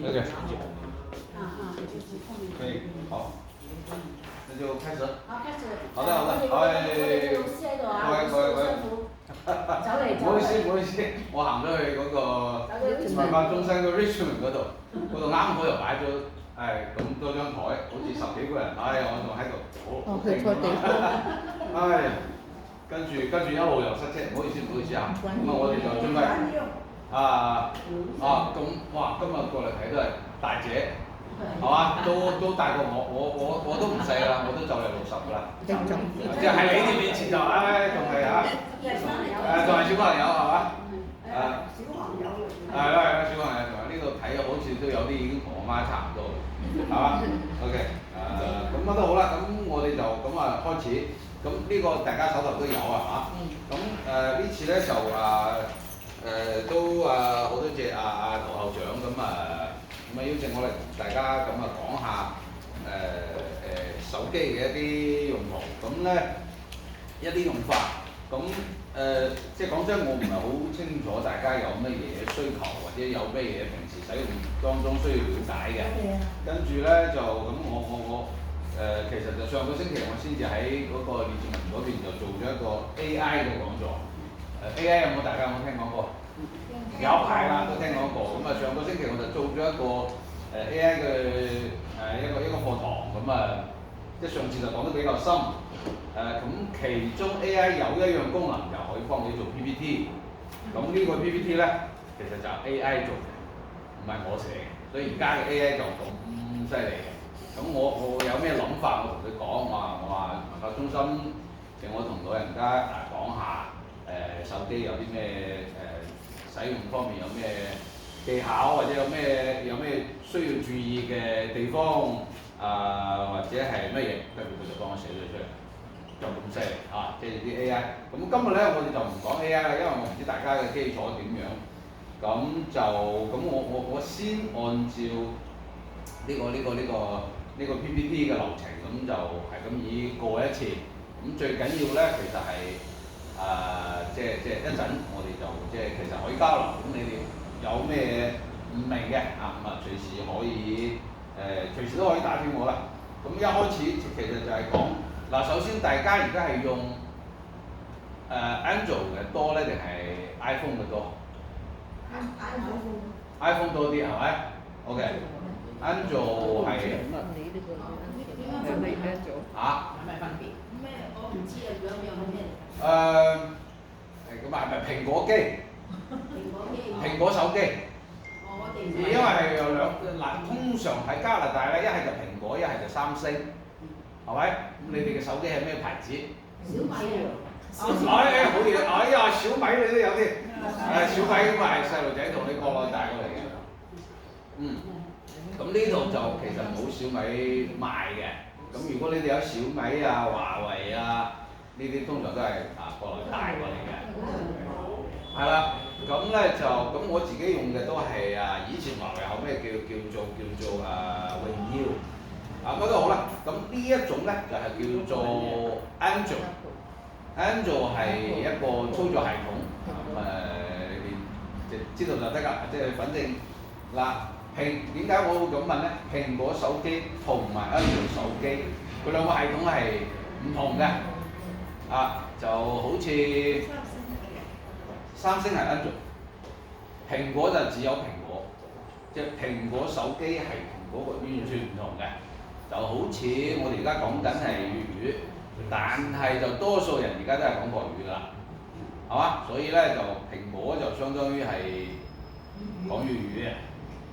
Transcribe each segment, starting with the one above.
OK。可以，好，那就開始。好，開始。好的，好的，我哋老師喺度啊，老師好辛苦。走嚟走。唔好意思，唔好意思，我行咗去嗰個文化中心個 Richmond 嗰度啱好又擺咗咁多張台，好似10幾個人，我仲喺度好去錯地方。跟住一路又塞車，唔好意思，唔好意思啊。咁我哋就準備咁哇，今日過嚟睇都係大姐。係嘛？都大過我都唔細啦，我都就嚟60㗎啦。即係你哋面前就仲係仲係小朋友係嘛？小朋友。係啦，小朋友同埋呢度睇好似都有啲已經同我媽差唔多，係嘛？OK，咁乜都好啦，咁我哋就咁開始。咁呢個大家手頭都有係嘛？咁呢次咧就都好多謝陶校長咁咁邀請我嚟同大家咁講下手機嘅一啲用途，咁咧一啲用法，咁即係講真，我唔係好清楚大家有乜嘢需求，或者有咩嘢平時使用當中需要了解嘅。跟住咧就咁我其實就上個星期我先至喺嗰個列治文嗰邊就做咗一個 AI 嘅講座。AI 大家有冇聽講過？有排啦，都聽講過。咁上個星期我就做咗一個AI 嘅一個課堂，咁即係上次就講得比較深。咁其中 AI 有一樣功能就可以幫你做 PPT。咁呢個 PPT 咧，其實就係 AI 做嘅，唔係我寫嘅。所以而家嘅 AI 就咁犀利嘅。咁我有咩諗法，我同佢講，我話文化中心請我同老人家講下手機有啲咩使用方面有咩技巧，或者有咩需要注意嘅地方或者係乜嘢，跟住佢就幫我寫咗出嚟，就咁犀利即係啲 AI。咁今日咧我哋就唔講 AI 啦，因為我唔知大家嘅基礎點樣。咁我先按照呢個 PPT 嘅流程，咁就係咁以過一次。咁最緊要咧，其實係即係一陣我哋就其實可以交流。咁你哋有咩唔明嘅隨時可以隨時都可以打斷我啦。咁一開始其實就係講首先大家而家係用Android 嘅多咧，定係 iPhone 嘅多？iPhone 多啲係咪 ？OK。Android 係係咪分別？咩？我唔知啊，兩樣係咩嚟？咁係咪蘋果機？蘋果手機。因為係有通常喺加拿大咧，一係就蘋果，一係就三星，係咪？咁你哋嘅手機係咩牌子？小米啊！好嘢！小米你都有啲。小米咁係細路仔同你國內帶過嚟嘅。咁呢度就其實冇小米賣嘅。咁如果你哋有小米華為呢啲通常都係國內帶過嚟嘅。係啦，咁咧就我自己用嘅都係以前華為後尾叫做榮耀，乜都好啦。咁呢一種咧就係叫做 Android 係一個操作系統，你哋知道就得㗎，即係反正點解我會咁問咧？蘋果手機同埋 Android 手機，佢兩個系統係唔同嘅，就好似三星係 Android，蘋果就只有蘋果，即係蘋果手機係同嗰個完全唔同嘅，就好似我哋而家講緊係粵語，但係就多數人而家都係講國語㗎啦，係嘛？所以咧就蘋果就相當於係講粵語嘅。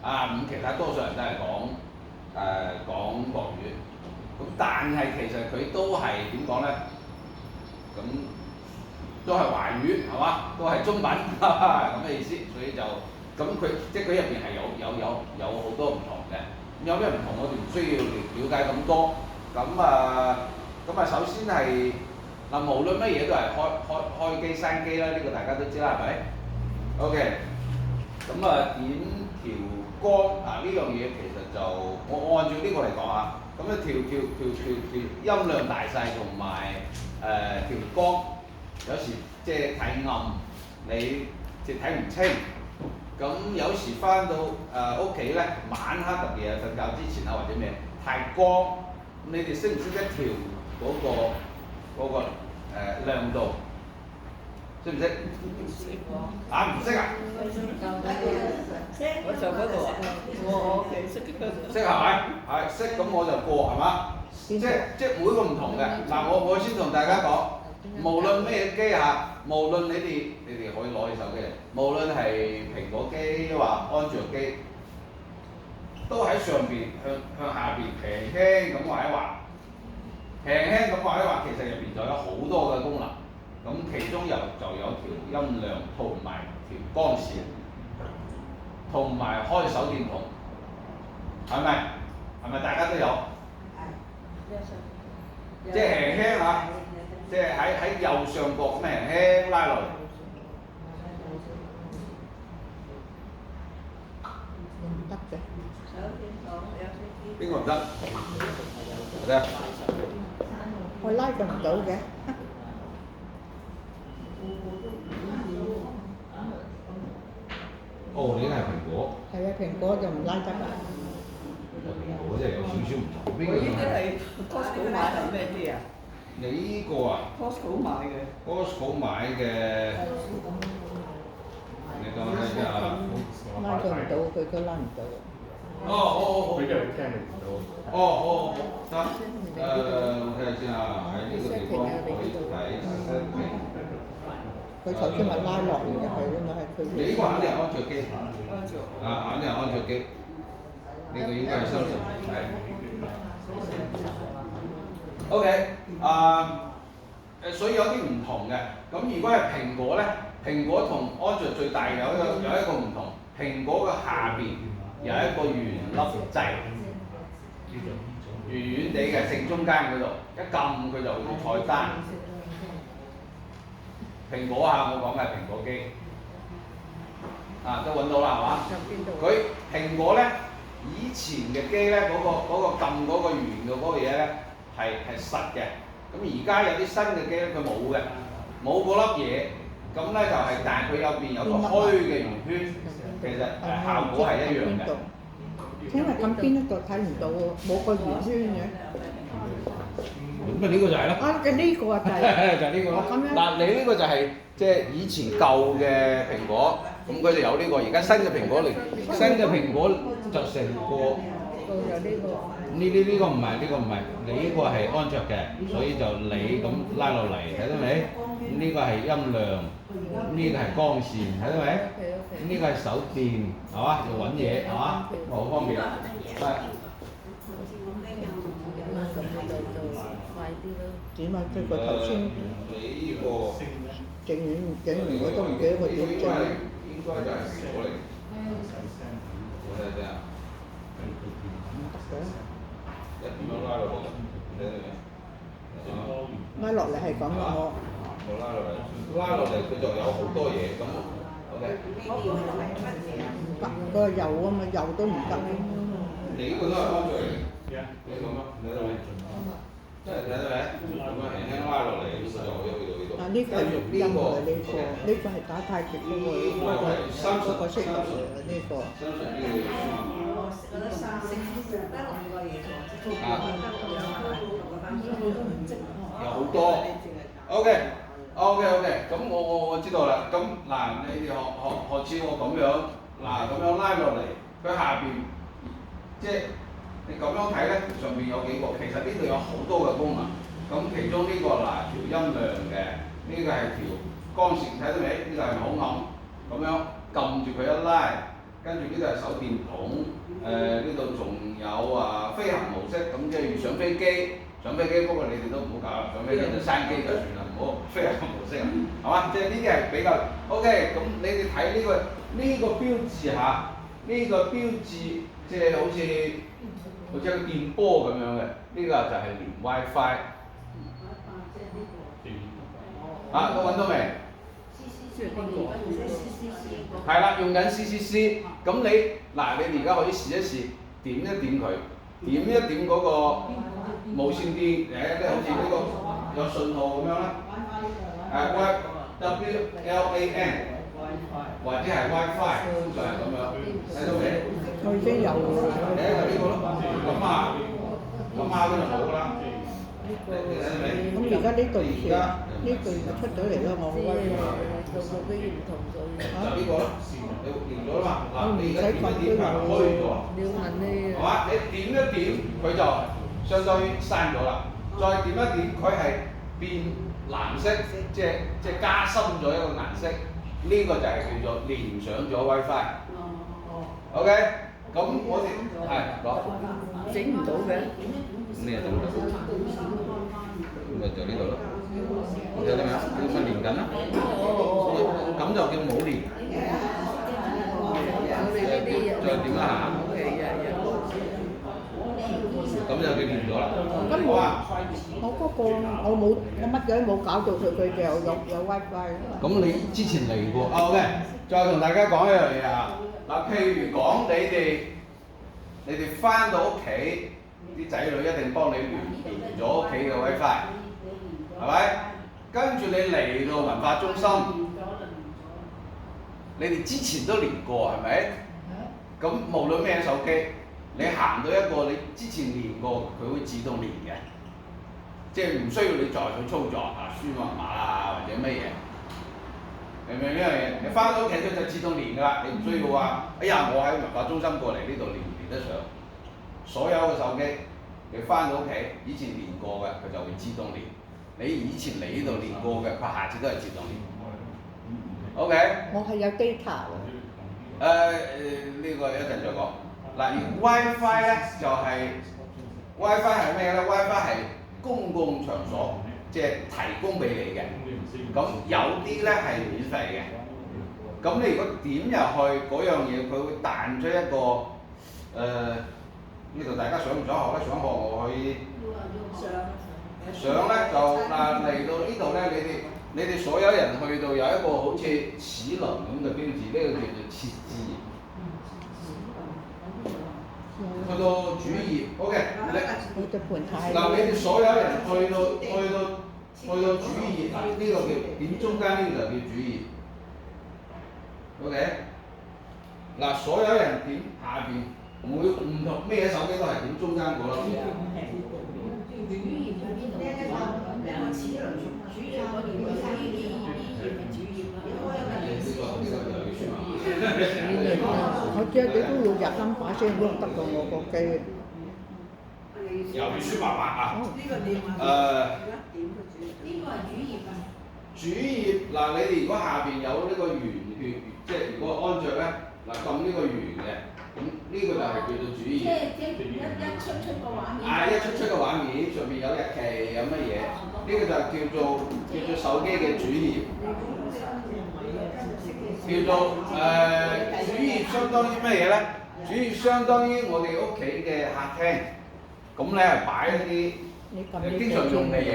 咁其他多數人都係講國語，咁但係其實佢都係點講咧？咁都係華語係嘛？都係中文咁嘅意思，所以就咁佢即係佢入邊係有好多唔同嘅。咁有咩唔同？我哋唔需要了解咁多。咁首先係無論乜嘢都係開機閂機啦，呢個大家都知啦，係咪 ？OK。咁點調光呢樣嘢其實就我按照呢個嚟講咁咧調音量大細同埋調光，有時即係太暗，你即係睇唔清，咁有時翻到屋企咧，晚黑特別係瞓覺之前啊或者咩太光，咁你哋識唔識得調嗰個亮度？識唔識？啊唔識啊？我就嗰度啊，我識嘅。識係咪？係識咁我就過係嘛？即每個唔同嘅。嗱我先同大家講，無論咩機嚇，無論你哋可以攞起手機嚟，無論係蘋果機或安卓機，都喺上邊向下邊輕輕咁畫一畫，輕輕咁畫一畫，其實入邊就有好多嘅功能。咁其中就有調音量同埋調光線，同埋開手電筒，係咪？係咪大家都有？即係輕輕嚇，即係喺右上角咁輕輕拉落嚟。唔得嘅。邊個唔得？得。我拉佢唔到嘅。哦，你係蘋果。係啊，蘋果就唔拉得啦。蘋果真係有少少唔同。邊個？呢啲係 Costco 買係咩機啊？你呢個啊 ？Costco 買嘅。Costco 買嘅。你講睇下。拉佢唔到，佢都拉唔到。哦，好。比較聽唔到。哦，得。我睇下先啊，喺呢個地方可以睇 setting。佢頭先咪拉落嚟嘅，係因為係佢。你呢個肯定係安卓機。安卓。肯定係安卓機。呢個應該係三十係。OK，所以有啲唔同嘅。咁如果係蘋果咧，蘋果同安卓最大有一個唔同，蘋果嘅下邊有一個圓粒掣，圓圓地嘅正中間嗰度，一撳佢就會菜單。蘋果我講嘅係蘋果機，都揾到啦係嘛？佢蘋果咧，以前嘅機咧嗰個撳嗰個圓嘅嗰個嘢咧係實嘅，咁而家有啲新嘅機咧佢冇嘅，冇嗰粒嘢，咁咧就係但係佢有個虛嘅圓圈，其實效果係一樣嘅。因為咁邊一度睇唔到喎，冇個圓圈嘅。咁咪呢個就係咯。嘅呢個就係就係呢個。嗱，你呢個就係即係以前舊嘅蘋果，咁佢哋有呢個，而家新嘅蘋果嚟，新嘅蘋果就成個。有呢個。呢個唔係，你呢個係安卓嘅，所以就你咁拉落嚟，睇到未？咁呢個係音量，咁呢個係光線，睇到未？咁呢個係手電，係嘛？要揾嘢，係嘛？好方便。係。快啲咯！點啊？即係佢頭先你呢個整完我都唔記得佢點整。應該就係蘋果嚟。我睇下。一點樣拉落嚟？睇到未？拉落嚟係咁嘅我。我拉落嚟佢就有好多嘢咁。OK。唔得，個油啊嘛，油都唔得。你呢個都係安卓嚟嘅。你咁啊？睇到未？真係睇到未？咁樣輕輕拉落嚟，呢個就可以去到呢度。呢個係錄音㗎，呢個係打太極嗰個，嗰個識得呢個。有好多。OK，咁我知道啦。咁嗱，你哋學似我咁樣，咁樣拉落嚟，佢下邊即係你咁樣睇咧，上邊有幾個，其實呢度有好多嘅功能。咁其中呢個調音量嘅，呢個係調光線，睇到未？呢個係咪好暗？咁樣撳住佢一拉，跟住呢度係手電筒，呢度仲有飛行模式，咁即係如上飛機。上飛機，不過你哋都唔好搞啦，上飛機就閂機就算啦，唔好飛行模式啊，係嘛？即係呢啲係比較 OK。咁你哋睇呢個標誌下，呢個標誌即係好似一個電波咁樣嘅，呢個就係連 WiFi。都揾到未？係啦，用緊 CCC。咁你而家可以試一試，點一點佢，點一點嗰個無線電好似呢個有信號咁樣啦。WLAN。或者係 WiFi，就係咁樣，睇到未？我已經有誒就呢個咯，咁啊嗰就冇啦。咁而家呢對住呢對就出咗嚟啦，我威個機唔同咗。就呢個咯，你連咗啦嘛。嗱，你而家點一點係咪開咗？你要問呢？係嘛？你點一點佢就相當於閂咗啦，再點一點佢係變藍色，即係加深咗一個顏色，呢個就係叫做連上咗 WiFi。OK， 咁我哋係講整唔到嘅。咩整唔到？咁咪就呢度咯。睇到未啊？佢咪連緊啦。咁就叫冇連。再點一下。咁就叫連咗啦。咁我嗰個我乜嘢都冇搞到佢就有 WiFi。咁你之前嚟過啊 ？OK， 再同大家講一樣嘢啊。嗱，譬如講你哋翻到屋企，啲仔女一定幫你連咗屋企嘅 WiFi， 係咪？跟住你嚟到文化中心，你哋之前都連過係咪？咁無論咩手機，你行到一個你之前連過，佢會自動連嘅，即係唔需要你再去操作啊，輸密碼啊或者乜嘢。明唔明呢樣嘢？你翻到屋企佢就自動連㗎啦，你唔需要話，哎呀我喺文化中心過嚟呢度連唔連得上？所有嘅手機你翻到屋企以前連過嘅，佢就會自動連。你以前嚟呢度連過嘅，佢下次都係自動連。OK。我係有 data 喎。呢個一陣再講。嗱，而 WiFi 咧就係 WiFi 係咩咧 ？WiFi 係公共場所，即係提供俾你嘅。咁有啲咧係免費嘅。咁你如果點入去嗰樣嘢，佢會彈出一個呢度大家想唔想學咧？想學我可以上咧就嗱嚟到呢度咧，你哋所有人去到有一個好似齒輪咁嘅標誌，呢個叫做設置頁。去到主頁 ，OK， 嗱你哋所有人去到主頁，呢個叫點中間呢個就叫主頁 ，OK， 嗱所有人點下邊。每唔同咩手機都係點中間嗰粒嘢。我知你都要入翻把聲喐得過我個機。又要輸密碼啊？呢個點係主頁啊。主頁嗱，你哋如果下邊有呢個圓血，即係如果安卓咧，嗱撳呢個圓嘅。咁呢個就係叫做主頁。即係一出個畫面。一出個畫面，上面有日期有乜嘢？呢個就叫做手機嘅主頁。叫做主頁相當於乜嘢咧？主頁相當於我哋屋企嘅客廳。咁咧係擺一啲你經常用嘅嘢，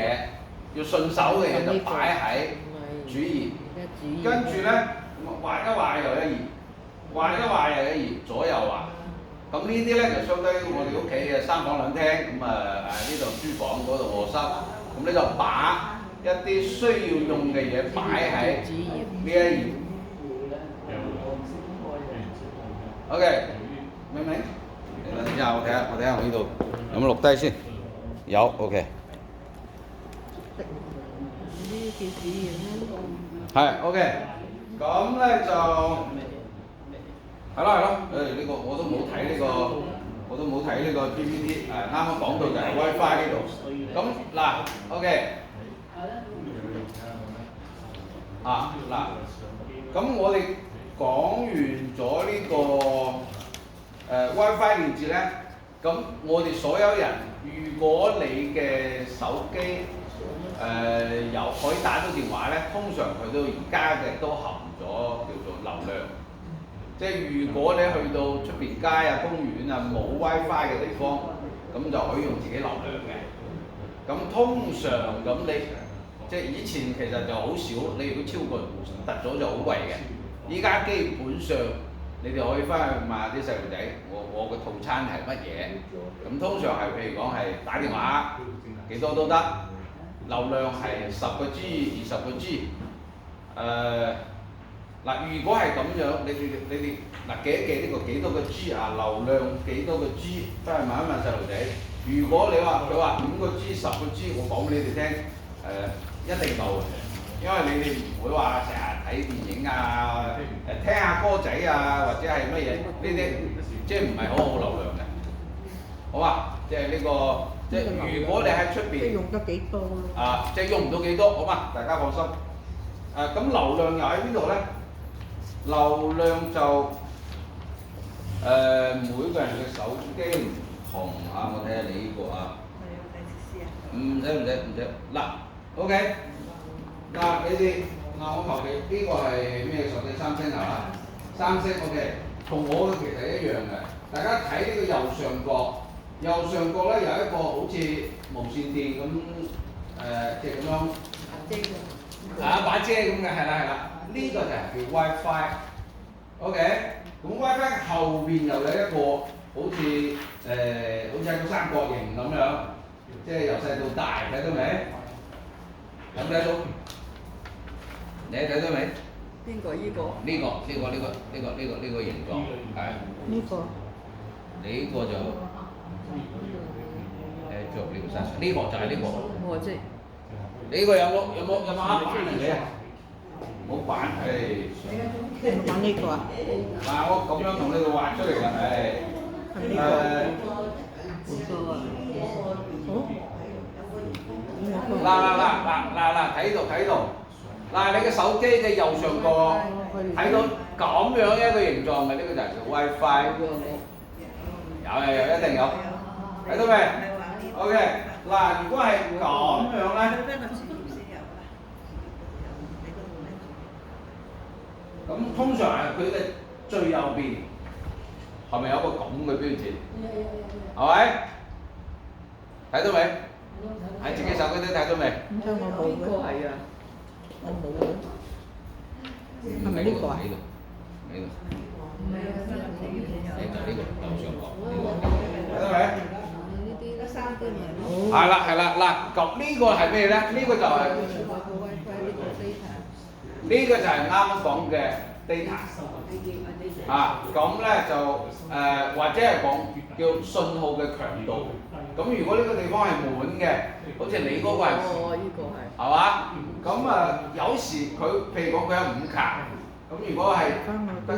要順手嘅嘢就擺喺主頁。跟住咧畫一畫又一頁。畫一畫又一頁，左右畫。咁呢啲咧就相當於我哋屋企嘅三房兩廳，咁呢度書房，嗰度臥室，咁你就把一啲需要用嘅嘢擺喺呢一頁。OK， 明唔明？等陣我睇下我呢度有冇錄低先。有 OK。係 OK， 咁咧就。係咯，呢個我都冇睇呢個 PPT， 啱啱講到就係 WiFi 呢度。咁嗱 ，OK， 咁我哋講完咗呢個WiFi 連接咧，咁我哋所有人，如果你嘅手機有可以打到電話咧，通常佢都而家嘅都含咗叫做流量。即係如果你去到出邊街啊、公園啊冇 WiFi 嘅地方，咁就可以用自己流量嘅。咁通常咁你即係以前其實就好少，你如果超過突咗就好貴嘅。依家基本上你哋可以翻去問下啲細路仔，我個套餐係乜嘢？咁通常係譬如講係打電話幾多都得，流量係10個 G、20個 G，嗱，如果係咁樣，你哋嗱記一記呢個幾多個 G 啊，流量幾多個 G， 翻去問一問細路仔。如果你話佢話5個 G、10個 G， 我講俾你哋聽，一定夠嘅，因為你哋唔會話成日睇電影啊，聽下歌仔啊，或者係乜嘢呢啲，即係唔係好流量嘅，好嘛？即係呢個，即係如果你喺出邊，用得幾多咯？啊，即係用唔到幾多，好嘛？大家放心。咁流量又喺邊度咧？流量就每個人嘅手機唔同啊，我睇下你呢個啊。唔使。嗱 ，OK，嗱你哋我求其呢個係咩手機？三星係嘛？三星 OK， 同我嘅其實一樣嘅。大家睇呢個右上角，右上角咧有一個好似無線電咁即係咁樣把遮咁嘅，係啦。呢個就係叫 WiFi。OK， 咁 WiFi 後邊又有一個好似好似一個三角形咁樣，即係由細到大，睇到未？有冇睇到？你睇到未？邊個依個？呢個形狀係。呢個。你呢個就做呢個呢個就係呢個。我知。你呢個有冇啱翻你啊？冇版係。玩呢個啊？嗱，我咁樣同你哋畫出嚟㗎，係。呢個。嗱，睇到。嗱，你嘅手機嘅右上角睇到咁樣一個形狀嘅，呢個就係叫 WiFi。有，一定有。睇到未 ？OK， 嗱，如果係咁樣咧，咁通常係佢嘅最右邊係咪有個咁嘅標誌？係咪？睇到未？喺自己手機都睇到未？唔通我冇嘅？係啊，我冇嘅。係咪呢個啊？呢度。就呢個右上角，睇到未？係啦，嗱，咁呢個係咩咧？呢個就係啱啱講嘅 data。咁咧就或者係講叫信號嘅強度。咁如果呢個地方係滿嘅，好似你嗰個係嘛？咁有時佢譬如講佢有5卡。咁如果係得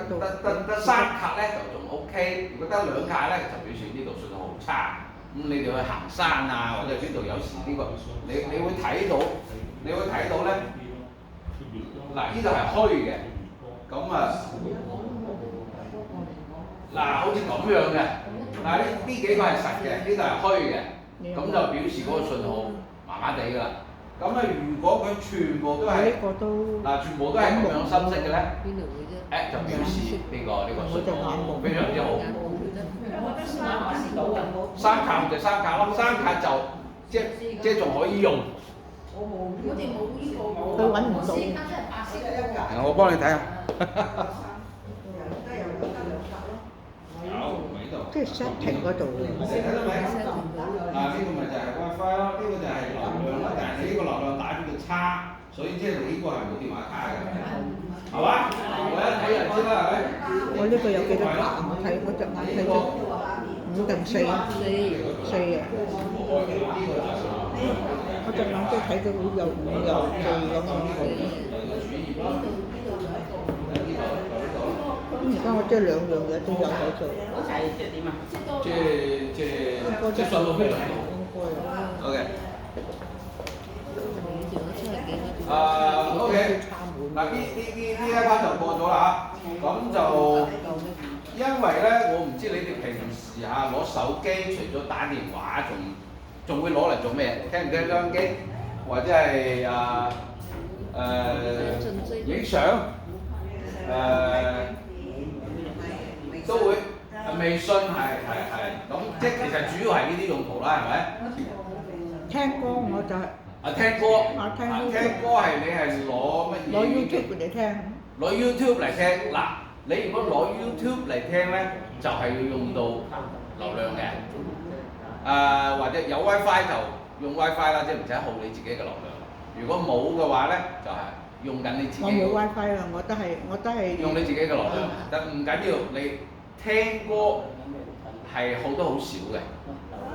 3卡咧就仲 OK， 如果得2卡咧就表示呢度信號好差。咁你哋去行山啊，或者邊度有時呢個你會睇到咧，嗱呢度係虛嘅，咁嗱好似咁樣嘅，嗱呢幾個係實嘅，呢度係虛嘅，咁就表示嗰個信號麻麻地㗎啦。咁如果佢全部都係全部都係咁樣深色嘅咧，就表示呢個信號非常之好。3卡咪就3卡咯，3卡就即係仲可以用。佢揾唔到。我幫你睇下。即係 setting 嗰度。你睇到未？呢個咪就係 WiFi 咯，呢個就係流量啦。但係你呢個流量打邊度差，所以即係你呢個係冇電話卡嘅，係嘛？我一睇就知啦，係咪？我呢個有幾多卡？我隻眼睇咗5定4啊？我隻眼都睇到有5有4咁樣。而家我即係2樣嘢都有喺度。即係點啊？即係信號非常好。OK。OK。嗱呢一 part 就過咗啦嚇，咁就因為咧，我唔知你哋平時攞手機除咗打電話，仲會攞嚟做咩？聽唔聽收音機？或者係影相？都會微信係咁，即係其實主要係呢啲用途啦，係咪？聽歌我就係。聽歌係你係攞乜嘢？攞 YouTube 嚟聽。攞 YouTube 嚟聽，嗱，你如果攞 YouTube 嚟聽咧，就係要用到流量嘅。或者有 WiFi 就用 WiFi 啦，即係唔使耗你自己嘅流量。如果冇嘅話咧，就係用緊你自己。我冇 WiFi 啊，我都係用你自己嘅流量，但唔緊要，你聽歌係好多好少嘅。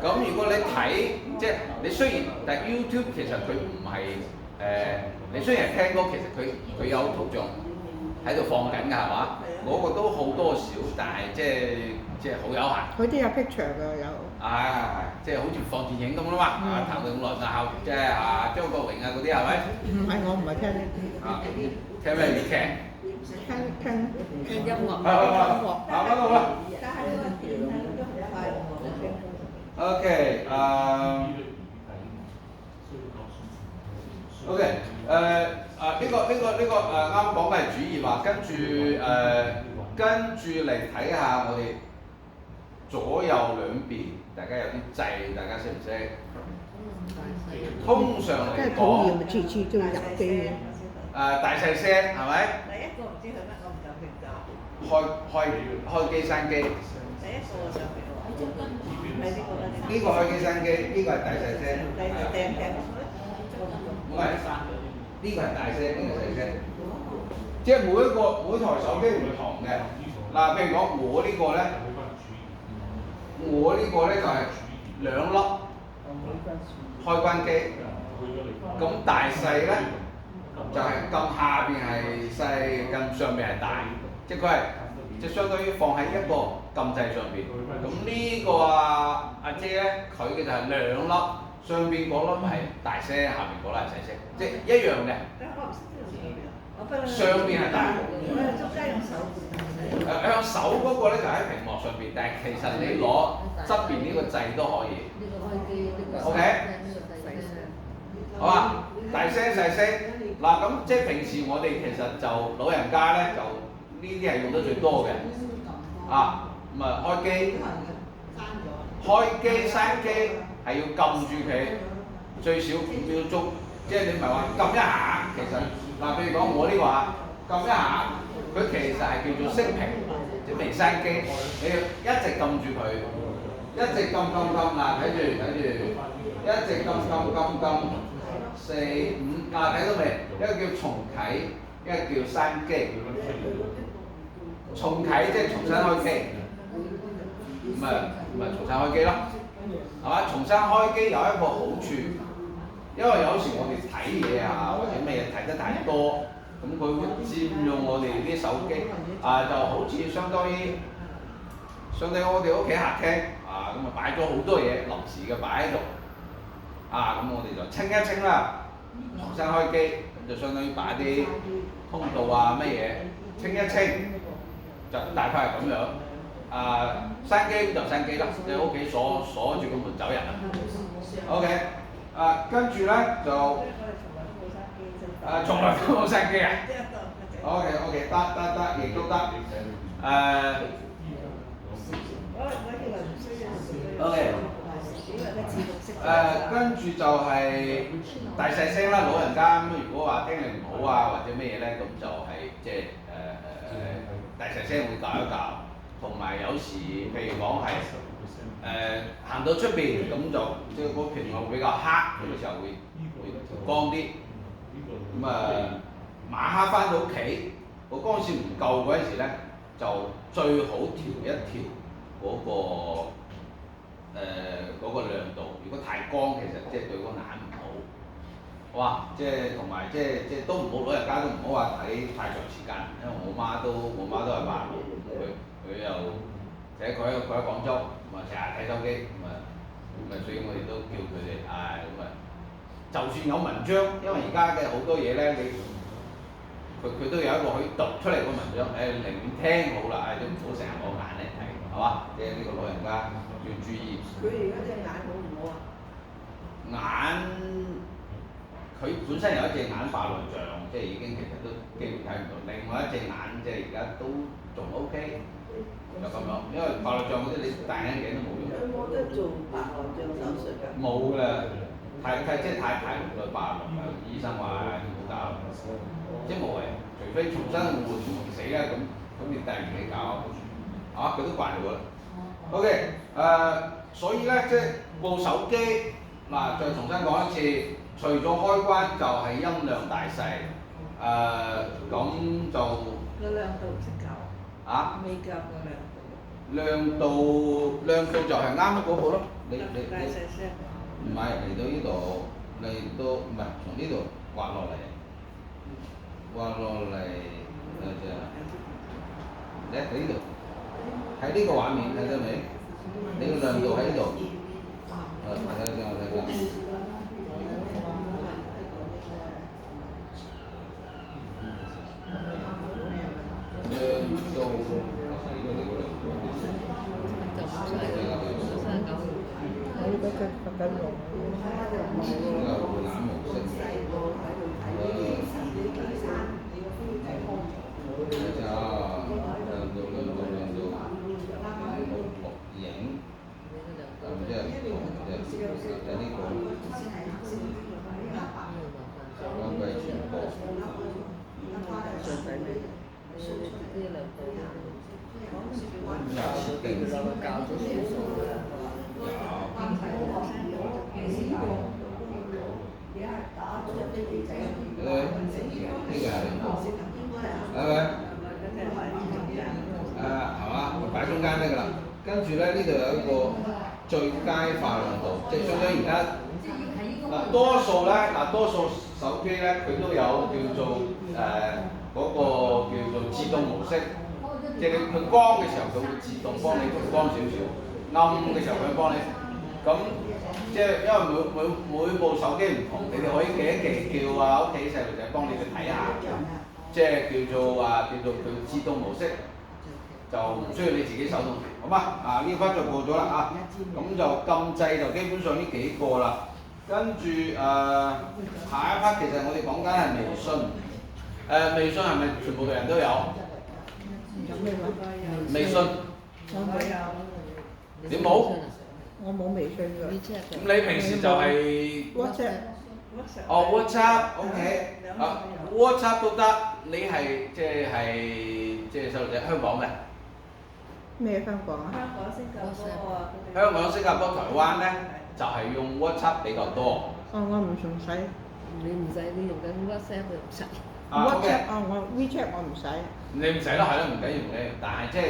咁如果你睇，即係你雖然，但係 YouTube 其實佢唔係你雖然係聽歌，其實佢有圖像喺度放緊㗎，係嘛？嗰個都好多少，但係即係好有限。佢都有 picture 㗎有。即係好似放電影咁啦嘛，譚詠麟啊，即係張國榮啊嗰啲係咪？我唔係聽呢啲。聽咩粵劇？聽音樂。翻到啦。OK， OK， 呢個啱講嘅係主業話，跟住嚟睇下我哋左右兩邊，大家有啲掣，大家識唔識？通常嚟講，次次都要入機嘅。大細聲係咪？第一個唔知佢乜，我唔夠評價。開機閂機。第一個上嚟喎，係呢個啦。呢個開機閂機，呢個係大細聲。唔係，呢個係大聲，呢個細聲。即係每台手機唔同嘅。嗱，譬如講我呢個咧就係2粒開關機，咁大細咧就係撳下邊係細，撳上邊係大，即係佢係即係相當於放喺一個撳掣上邊。咁呢個阿姐咧，佢嘅就係2粒，上邊嗰粒係大聲，下邊嗰粒係細聲，即係一樣嘅。上邊係大。向手嗰個咧就喺屏幕上邊，但係其實你攞側邊呢個掣都可以。OK， 好啊，大聲細聲。嗱咁即係平時我哋其實就老人家咧就呢啲係用得最多嘅。咁啊開機閂機係要撳住佢最少5秒鐘，即係你唔係話撳一下，其實譬如講我呢個撳一下。佢其實係叫做熄屏，即係未閂機，你要一直撳住佢，一直撳，睇住，一直撳4、5，睇到未？一個叫重啟，一個叫閂機。重啟即係重新開機，咁咪重新開機咯，係嘛？重新開機有一個好處，因為有時我哋睇嘢或者咩嘢睇得太多。咁佢會佔用我哋啲手機，就好似相當於我哋屋企客廳，咁啊擺咗好多嘢臨時嘅擺喺度，咁我哋就清一清啦，重新開機，咁就相當於擺啲通道乜嘢清一清，就大概係咁樣。閂機就閂機啦，你屋企鎖住個門走人啦。OK， 跟住咧就。從來都冇閂機啊 ？OK， 得，亦都得。OK， 跟住就係大細聲啦，老人家咁如果話聽力唔好或者咩嘢咧，咁就係即係大細聲會校一校，同埋有時譬如講係行到出邊咁就即係個屏幕比較黑嘅時候會光啲。咁晚黑翻到屋企，個光線唔夠嗰陣時咧，就最好調一調嗰個亮度。如果太光，其實即係對個眼唔好，好嘛？即係同埋即係都唔好，老人家都唔好話睇太長時間，因為我媽都係80後，佢又其實佢喺廣州，咁成日睇手機，所以我哋都叫佢哋就算有文章，因為而家嘅好多嘢咧，佢都有一個可以讀出嚟嘅文章，寧願聽好啦，都唔好成日攞眼嚟睇，係嘛？即係呢個老人家要注意。佢而家隻眼好唔好啊？眼佢本身有一隻眼白內障，即係已經其實都基本睇唔到，另外一隻眼即係而家都仲 OK， 就咁樣，因為白內障嗰啲你戴眼鏡都冇用。佢冇得做白內障手術㗎。冇㗎啦。太濃嘅白內障，醫生話要搞，即係無謂，除非重新換死啦咁你突然間搞，佢都慣咗啦。OK， 所以咧即係部手機再重新講一次，除咗開關就係音量大細，咁就個亮度唔識教。啊，未夾個亮度。亮度就係啱嗰個咯。你大細聲。唔係嚟到呢度，嚟到唔係從呢度滑落嚟，你喺呢度，喺呢個畫面睇到未？你個亮度喺呢度，睇緊。我呢個隻發緊龍。擺中間得㗎啦，跟住咧呢度有一個最佳化亮度，即係相當於而家多數手機咧佢都有叫做嗰個叫做自動模式，即係佢光嘅時候佢會自動幫你調光少少，暗嘅時候佢幫你。咁即係因為每部手機唔同，你哋可以記叫啊屋企細路仔幫你去睇下，即係叫做佢自動模式。就唔需要你自己手動，好嘛？呢 part 就過咗啦啊，咁就撳掣就基本上呢幾個啦。跟住下一 part 其實我哋講緊係微信，微信係咪全部嘅人都有？微信。我有。你冇？我冇微信㗎。咁你平時就係 WhatsApp。哦 WhatsApp，OK，WhatsApp 都得，你係即係細路仔香港嘅。咩香港啊？香港、新加坡啊。香港、新加坡、台灣咧，就係用 WhatsApp 比較多。我唔使。你唔使，你用緊 WhatsApp 佢唔使。WhatsApp 我 WeChat 我唔使。你唔使啦，係咯，唔緊要唔緊要，但係即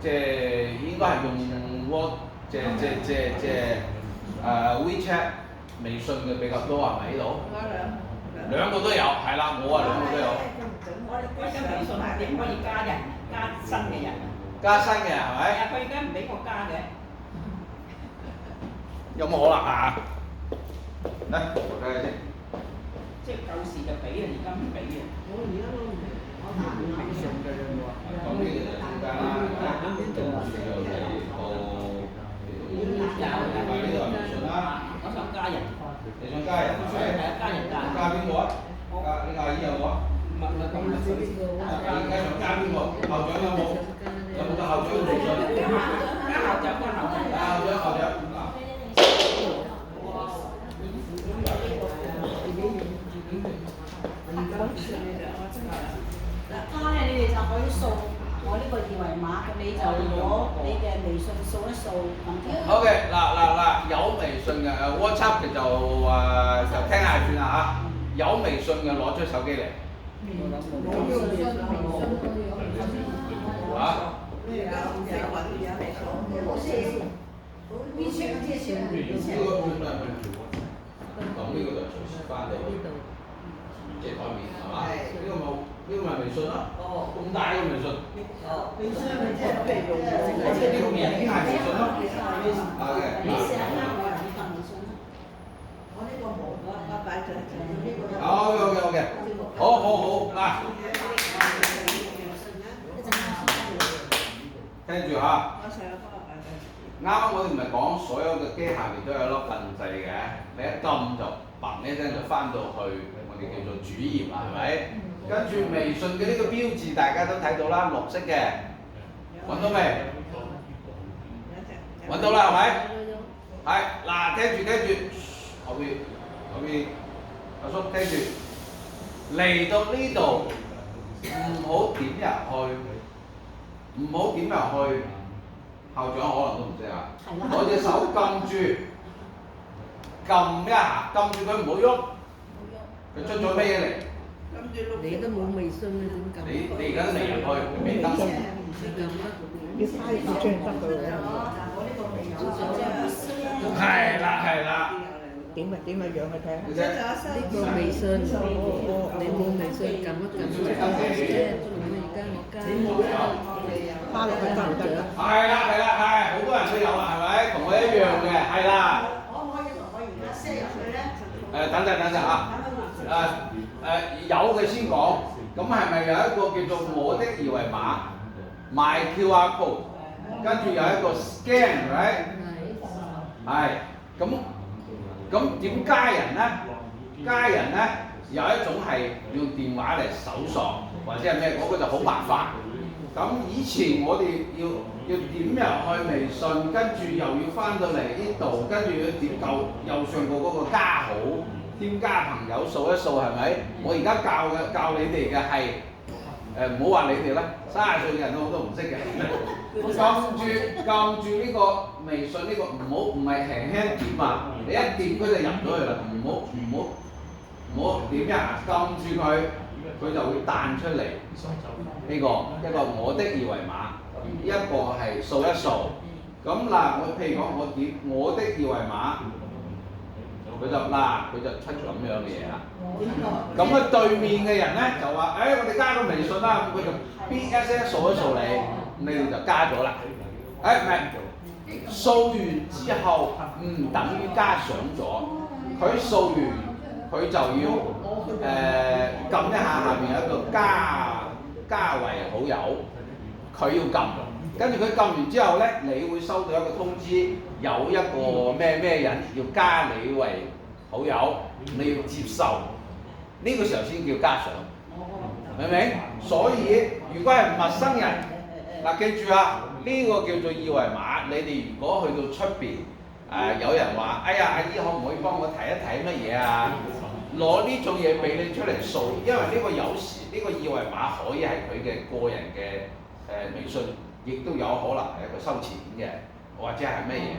係應該係用WeChat 微信嘅比較多係咪呢度？兩個都有，係啦，我兩個都有。我而家微信係點可以加人、加新嘅人？加新嘅係咪？係啊，佢而家唔俾我加嘅。有冇可能啊？嚟，我睇下先。即係舊時就俾啊，而家唔俾啊。我而家都唔，我打唔微信嘅啦喎。咁呢個就中間啦，跟住就嚟到呢度係微信啦。我想加人。你想加人係咪？係啊，加人㗎。加邊個啊？你阿姨有冇啊？唔係咁啊，你而家想加邊個？校長有冇？有冇得校長微信？加校長，加校長。校長。加咧，你哋就可以掃我呢個二維碼，咁你就攞你嘅微信掃一掃咁。好嘅，嗱，有微信嘅WhatsApp 嘅就聽下算啦嚇。有微信嘅攞出手機嚟。咁呢個就隨時翻到即係台面係嘛？呢個咪微信咯。咁大個微信。微信係即係譬如用呢個已經係微信咯。你試下加我嚟發微信。我呢個冇，我擺咗呢個。好嘅，好嗱。聽住嚇。啱啱我哋唔係講所有嘅機下面都有粒撳掣嘅，你一撳就砰一聲就翻到去我哋叫做主頁啦，係咪？跟住微信嘅呢個標誌大家都睇到啦，綠色嘅，揾到未？揾到啦，係咪？係嗱，聽住，後邊，阿叔聽住，嚟到呢度唔好點入去。校長可能都唔識啊！我隻手撳住，撳一下，撳住佢唔好喐。佢出咗咩嘢嚟？你都冇微信你點撳？你而家都未入去，未登錄。要開個張得佢喎。係啦係啦。點啊樣去睇呢個微信，你冇微信撳一撳出嚟啫。加落去得唔得？係啦，好多人都有啦，係咪？同我一樣嘅，係啦。可唔可以同我而家 set 入去咧？等陣啊！有嘅先講，咁係咪有一個叫做我的二維碼 My QR code， 跟住有一個 scan， right？ 係，咁點加人呢？加人呢，有一種係用電話嚟搜索，或者係咩嗰個就好麻煩。咁以前我哋要點入去微信，跟住又要翻到嚟呢度，跟住要點右上角嗰個加號，添加朋友掃一掃係咪？我而家教你哋嘅係唔好話你哋啦，30歲嘅人都好多唔識嘅。撳住呢個微信呢個唔係輕輕點啊！你一點佢就入咗去啦，唔好點一下，撳住佢就會彈出嚟。呢個一個我的二維碼，一個係掃一掃。咁嗱，我譬如講我點我的二維碼，佢就出咁樣嘅嘢啦。咁對面嘅人咧就話：我哋加個微信啦，咁佢就 BSS 掃一掃你，咁你就加咗啦。唔係掃完之後唔等於加上咗，佢掃完佢就要撳一下下面有一個加為好友，佢要撳，跟住佢撳完之後咧，你會收到一個通知，有一個咩人要加你為好友，你要接受，呢個時候先叫加上，明唔明？所以如果係陌生人，嗱記住啊，呢個叫做二維碼，你哋如果去到出邊，有人話：哎呀，阿姨可唔可以幫我睇一睇乜嘢啊？攞呢種嘢俾你出嚟掃，因為呢個有時呢個二維碼可以係佢嘅個人嘅微信，亦都有可能係一個收錢嘅，或者係乜嘢。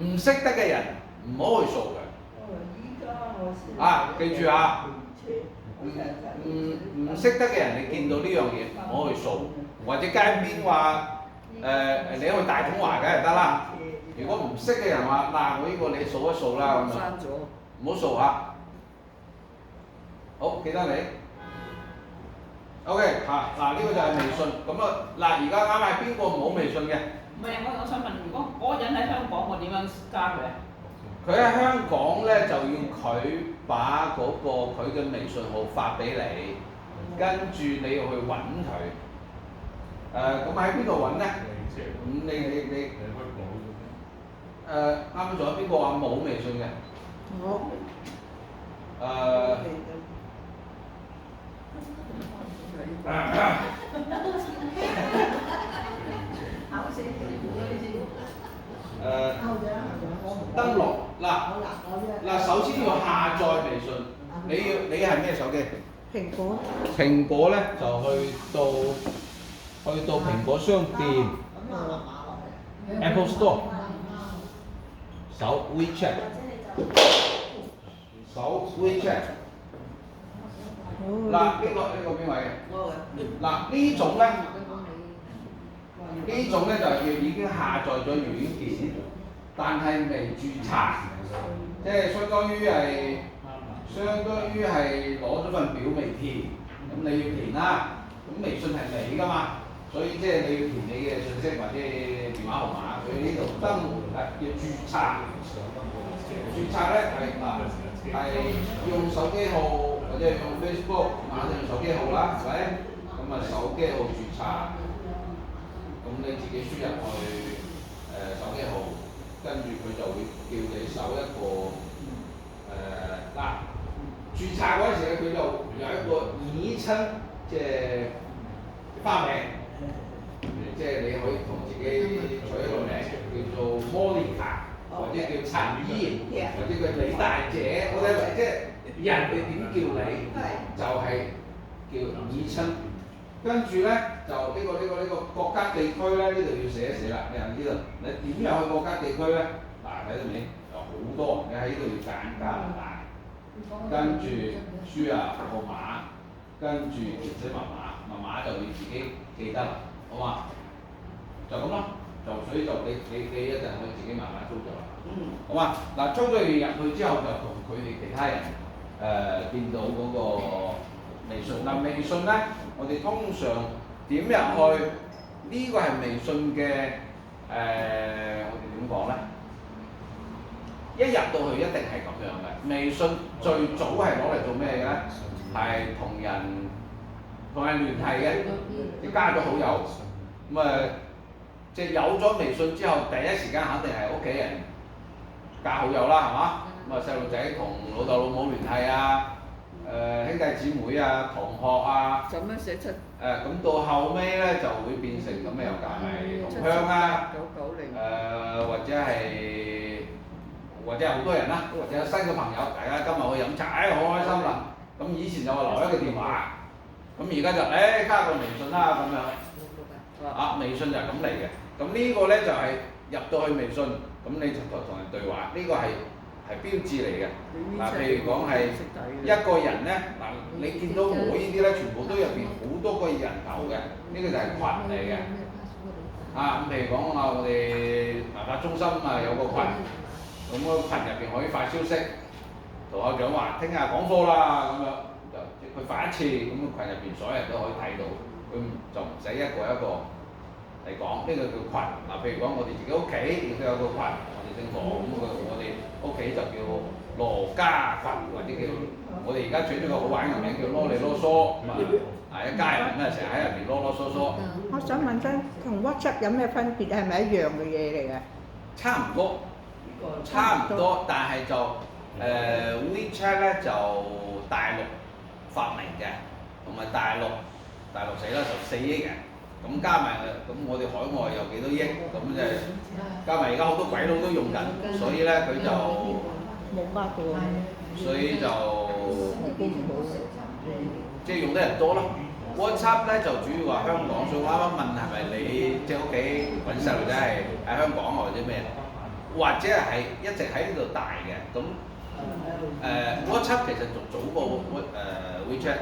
唔識得嘅人唔好去掃佢。記住啊，唔識得嘅人你見到呢樣嘢唔好去掃，或者街邊話你去大統華梗係得啦。如果唔識嘅人話我呢個你掃一掃啦咁樣，唔好掃下。好，記得你。OK， 呢個就係微信。咁而家啱係邊個冇微信嘅？唔係，我想問，如果嗰個人喺香港，我點樣加佢啊？佢喺香港咧，就要佢把佢嘅微信號發俾你，跟住你要去揾佢。咁喺邊度揾咧？咁你啱啱仲有邊個話冇微信嘅？我登錄嗱，首先要下載微信。你係咩手機？蘋果咧就去到蘋果商店 Apple Store 搜 WeChat， 搜 WeChat。呢個邊位嘅？呢種咧就係已經下載咗軟件，但係未註冊，即係相當於係攞咗份表未填，咁你要填啦。咁微信係你㗎嘛，所以即係你要填你嘅信息或者電話號碼，佢呢度登要註冊。註冊咧係用手機號或者用 Facebook， 用手機號啦，係咪？咁手機號註冊，咁你自己輸入去手機號，跟住佢就會叫你搜一個註冊嗰陣時佢就有一個昵稱，即係花名，即係你可以同自己取一個名叫做 Monica， 或者叫陳姨，或者叫李大姐，或者即係人哋點叫你，就係叫昵稱。跟住咧就呢個國家地區咧，呢度要寫一寫啦。你喺呢度，你點入去國家地區咧？睇到未？有好多，你喺呢度要揀加拿大，跟住輸入號碼，跟住填寫密碼就要自己記得啦，好嘛？就咁咯，所以就你一陣可以自己慢慢操作啦。好嘛？嗱，操作完入去之後就同佢哋其他人見到嗰個微信。嗱，微信咧，我哋通常點入去？呢個係微信嘅我哋點講咧？一入到去一定係咁樣嘅。微信最早係攞嚟做咩嘅咧？係同人聯繫嘅，你加咗好友，咁即係有咗微信之後，第一時間肯定係屋企人加好友啦，係嘛？咁細路仔同老豆老母聯繫啊，兄弟姊妹啊，同學啊，咁樣寫出咁到後尾咧就會變成咁又加埋同鄉啊，或者係好多人啦，或者有新嘅朋友，大家今日去飲茶，好開心啦。咁以前就話留一個電話，咁而家就加個微信啦咁樣。微信就係咁嚟嘅。咁呢個咧就係入到去微信，咁你就同人對話，呢個係標誌嚟嘅。嗱，譬如講係一個人咧，嗱你見到我呢啲咧，全部都入邊好多個人頭嘅，呢個就係群嚟嘅。咁譬如講我哋文化中心有個群，咁個群入邊可以發消息，陶校長話聽日講課啦咁樣，就佢發一次，咁個群入邊所有人都可以睇到，佢就唔使一個一個嚟講，呢個叫群。嗱，譬如講我哋自己屋企亦都有個群，我哋姓羅，咁我哋屋企就叫羅家群，或者叫我哋而家取咗個好玩嘅名叫囉里囉嗦，一家人成日喺入邊囉囉嗦嗦。我想問真，同 WhatsApp 有咩分別？係咪一樣嘅嘢嚟嘅？差唔多，但係就WeChat 咧就大陸發明嘅，同埋大陸死啦14億人，咁加埋咁我哋海外有幾多億，咁就加埋而家好多鬼佬都用緊，所以咧佢就冇加過，所以就即係用得人多咯。WhatsApp 咧就主要話香港，所以我啱啱問係咪你即係屋企揾細路仔係喺香港或者咩，或者係一直喺呢度大嘅，咁WhatsApp 其實仲早過WeChat，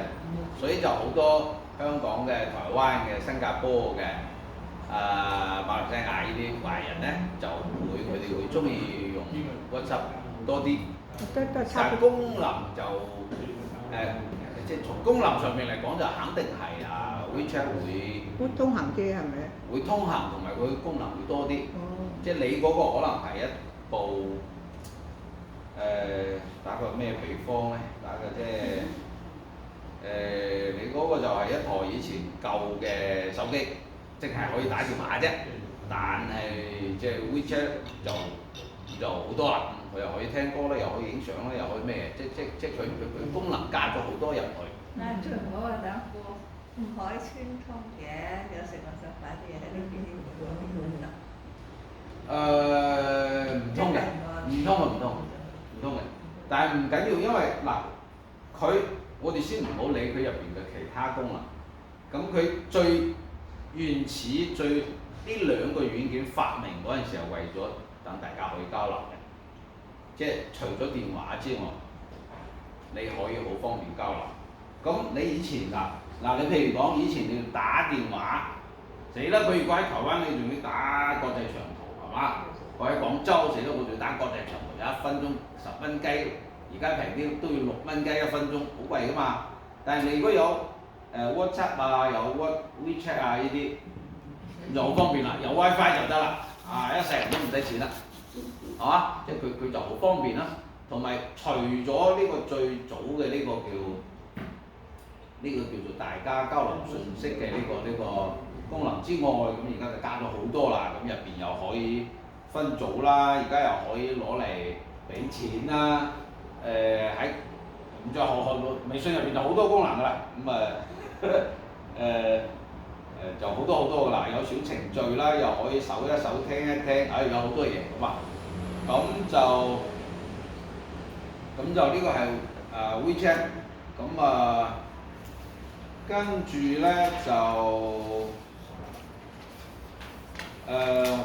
所以就好多香港嘅、台灣嘅、新加坡嘅、馬來西亞呢啲華人咧佢哋會中意用 WhatsApp 多啲，但功能就即係從功能上面嚟講就肯定係WeChat 會通行啲係咪？會通行同埋佢功能會多啲，即係你嗰個可能係一部打個咩比方咧？打個即係你嗰個就係一台以前舊嘅手機，即係可以打電話啫。但係即係 WeChat 就好多啦，佢又可以聽歌啦，又可以影相啦，又可以咩？即係佢功能加咗好多入去。嗱，最好啊兩個唔可以穿通嘅，有時我想擺啲嘢喺呢邊唔通嘅，唔通嘅。但係唔緊要，因為我哋先唔好理佢入邊嘅其他功能。咁佢最原始呢兩個軟件發明嗰陣時係為咗等大家可以交流嘅，即係除咗電話之外，你可以好方便交流。咁你以前你譬如講以前你要打電話，死啦！佢如果喺台灣你仲要打國際長途係嘛？我喺廣州死啦！我仲要打國際長途，1分鐘10蚊雞，而家平啲都要6蚊雞1分鐘，好貴㗎嘛。但係你如果有WhatsApp 有 WeChat 呢啲，就好方便啦，有 WiFi 就得啦，一世人都唔使錢啦，係嘛？即係佢就好方便啦。同埋除咗呢個最早嘅呢個叫做大家交流信息嘅呢個功能之外，咁而家就加咗好多啦。咁入邊又可以分組啦，而家又可以攞嚟俾錢啦。再微信入邊就好多功能㗎啦。就好多㗎啦，有小程序啦，又可以搜一搜聽一聽，有好多嘢咁啊。咁就呢個係WeChat，咁跟住咧就我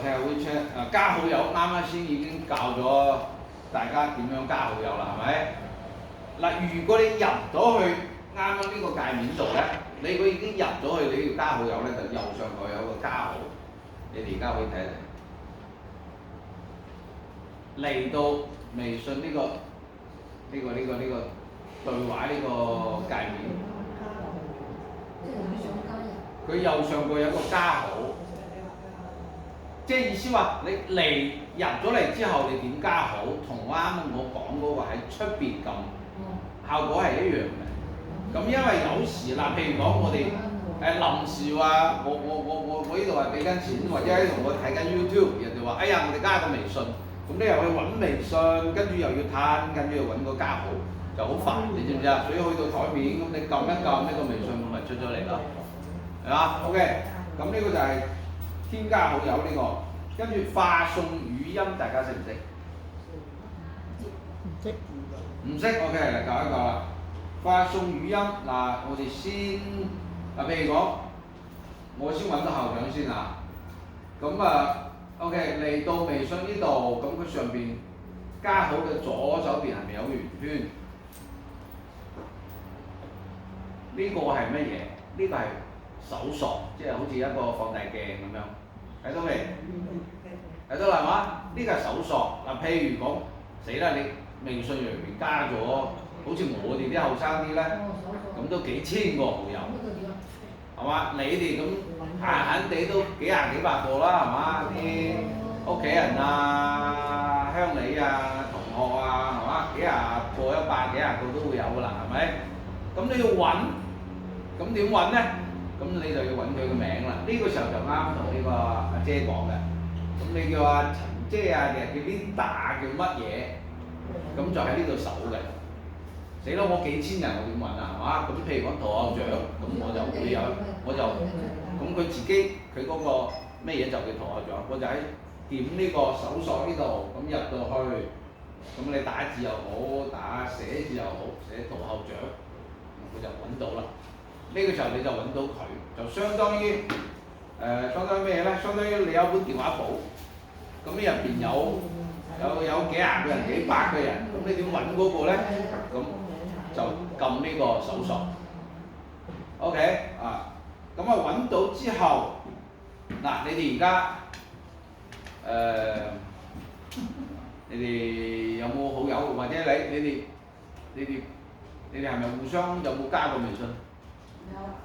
睇下 WeChat 加好友，啱先已經教咗大家點樣加好友啦，係咪？嗱，如果你入咗去啱呢個界面度咧，你佢已經入咗去你條加好友咧，就右上角有個加號，你哋而家可以睇一睇。嚟到微信呢個對話呢個界面，佢右上角有個加號，即係意思話你入咗嚟之後，你點加號，同啱我講嗰個喺出邊撳效果係一樣嘅。咁因為有時嗱，譬如講我哋臨時話我呢度係俾緊錢，或者喺度我睇緊 YouTube， 人哋話哎呀我哋加個微信，咁你又去揾微信，跟住又要攤，跟住又揾個加號，就好煩，你知唔知啊？所以去到台面咁你撳一撳呢個微信咪出咗嚟咯，係嘛 ？OK， 咁呢個就係添加好友呢個，跟住發送語音，大家識唔識？唔識。唔識 OK， 嚟教一教啦。發送語音嗱，我哋先譬如講，我先揾到校長先啊。咁OK 嚟到微信呢度，咁佢上邊加號嘅左手邊係咪有個圓圈？呢個係乜嘢？呢個係搜索，即係好似一個放大鏡咁樣，睇到未？睇到啦係嘛？呢個係搜索嗱，譬如講死啦，你微信入面加咗。好似我哋啲後生啲咧，咁都幾千個好友，係嘛？你哋咁閒地都幾廿幾百個啦，係嘛？啲屋企人啊、鄉里啊、同學啊，係嘛？幾廿個、100幾廿個都會有㗎啦，係咪？咁你要揾，咁點揾咧？咁你就要揾佢個名啦。呢個時候就啱同呢個阿姐講嘅。咁你叫阿陳姐啊，定係叫 Linda 叫乜嘢？咁就喺呢度搜嘅。死咯！我幾千人我點揾啊？係嘛？咁譬如講陶校長，咁我就會有，咁佢自己佢嗰個咩嘢就叫陶校長，我就喺點呢個搜索呢度，咁入到去，咁你打字又好，打寫字又好，寫陶校長，佢就揾到啦。呢個時候你就揾到佢，就相當於咩咧？相當於你有本電話簿，咁呢入邊有幾廿個人、幾百個人，咁你點揾嗰個咧？咁就撳呢個搜索 ，OK 啊，咁揾到之後，嗱你哋而家你哋有冇好友，或者你哋係咪互相有冇加過微信？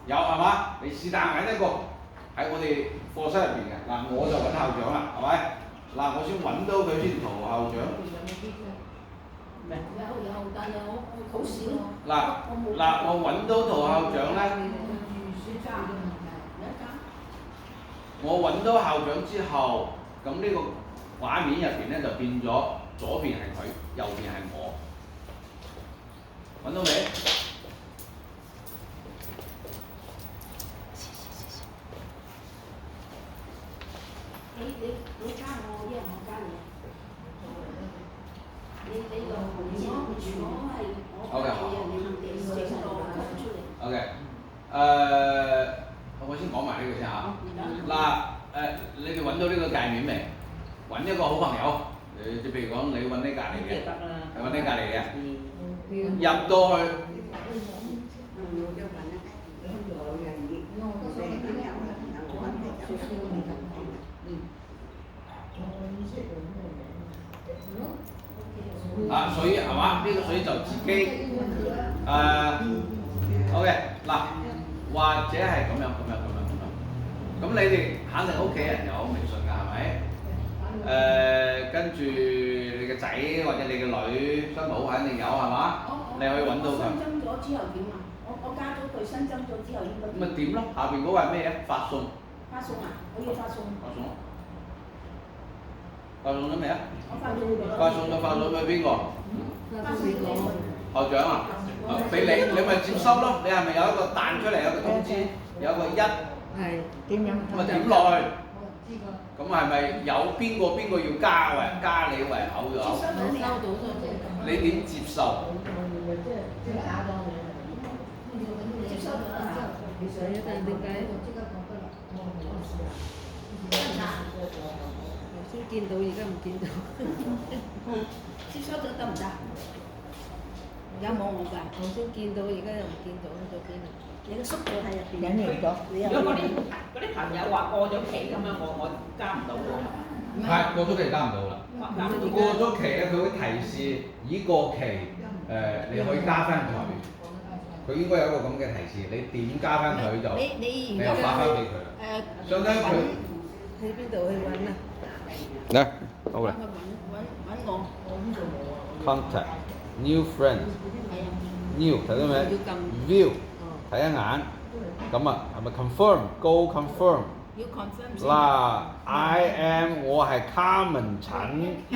有係嘛？你是但揾一個喺我哋課室入邊嘅，嗱我就揾校長啦，係咪？嗱我先揾到佢先，陶校長。有，但係我好少。我揾到陶校長咧。我揾到校長之後，咁呢個畫面入邊咧就變咗，左邊係佢，右邊係我。揾到未？你加我，一係我加你。OK， 我先講埋呢個先嚇。你哋揾到呢個界面未？揾一個好朋友，即譬如講你揾呢隔離嘅，係揾呢隔離嘅，入到去。所以係嘛？呢個所以就自己OK 嗱，或者係咁樣。咁你哋肯定屋企人有微信㗎，係咪？跟住你個仔或者你個女新抱肯定有係嘛？你可以揾到佢。新增咗之後點啊？我加咗佢新增咗之後應該。咁咪點咯？下邊嗰個係咩嘢？發送。發送啊！我要發送。發送咗未啊？發送咗俾邊個？校長啊，俾你咪接收咯。你係咪有一個彈出嚟有個通知，有個1？係點樣？咁咪點落去？咁係咪有邊個要加你為口友？你點接受？接收咗啦。但點解？先見到，而家唔見到。接收咗得唔得？而家冇我㗎，我先見到，而家又唔見到去咗邊啊？你個叔母喺入邊。隱形咗。你又如果嗰啲朋友話過咗期咁樣，我加唔到喎。係過咗期加唔到啦。過咗期咧，佢會提示已過期，你可以加翻佢。佢應該有一個咁嘅提示，你點加翻佢就你你又發翻俾佢啦。相當於佢喺邊度去揾啊？嚟，好啦。揾我。 Contact new friend 係啊。 new 睇到未？View 睇一眼，咁啊係咪 confirm？Go confirm。要 confirm 先。嗱，I am 我係 Carmen 陳，係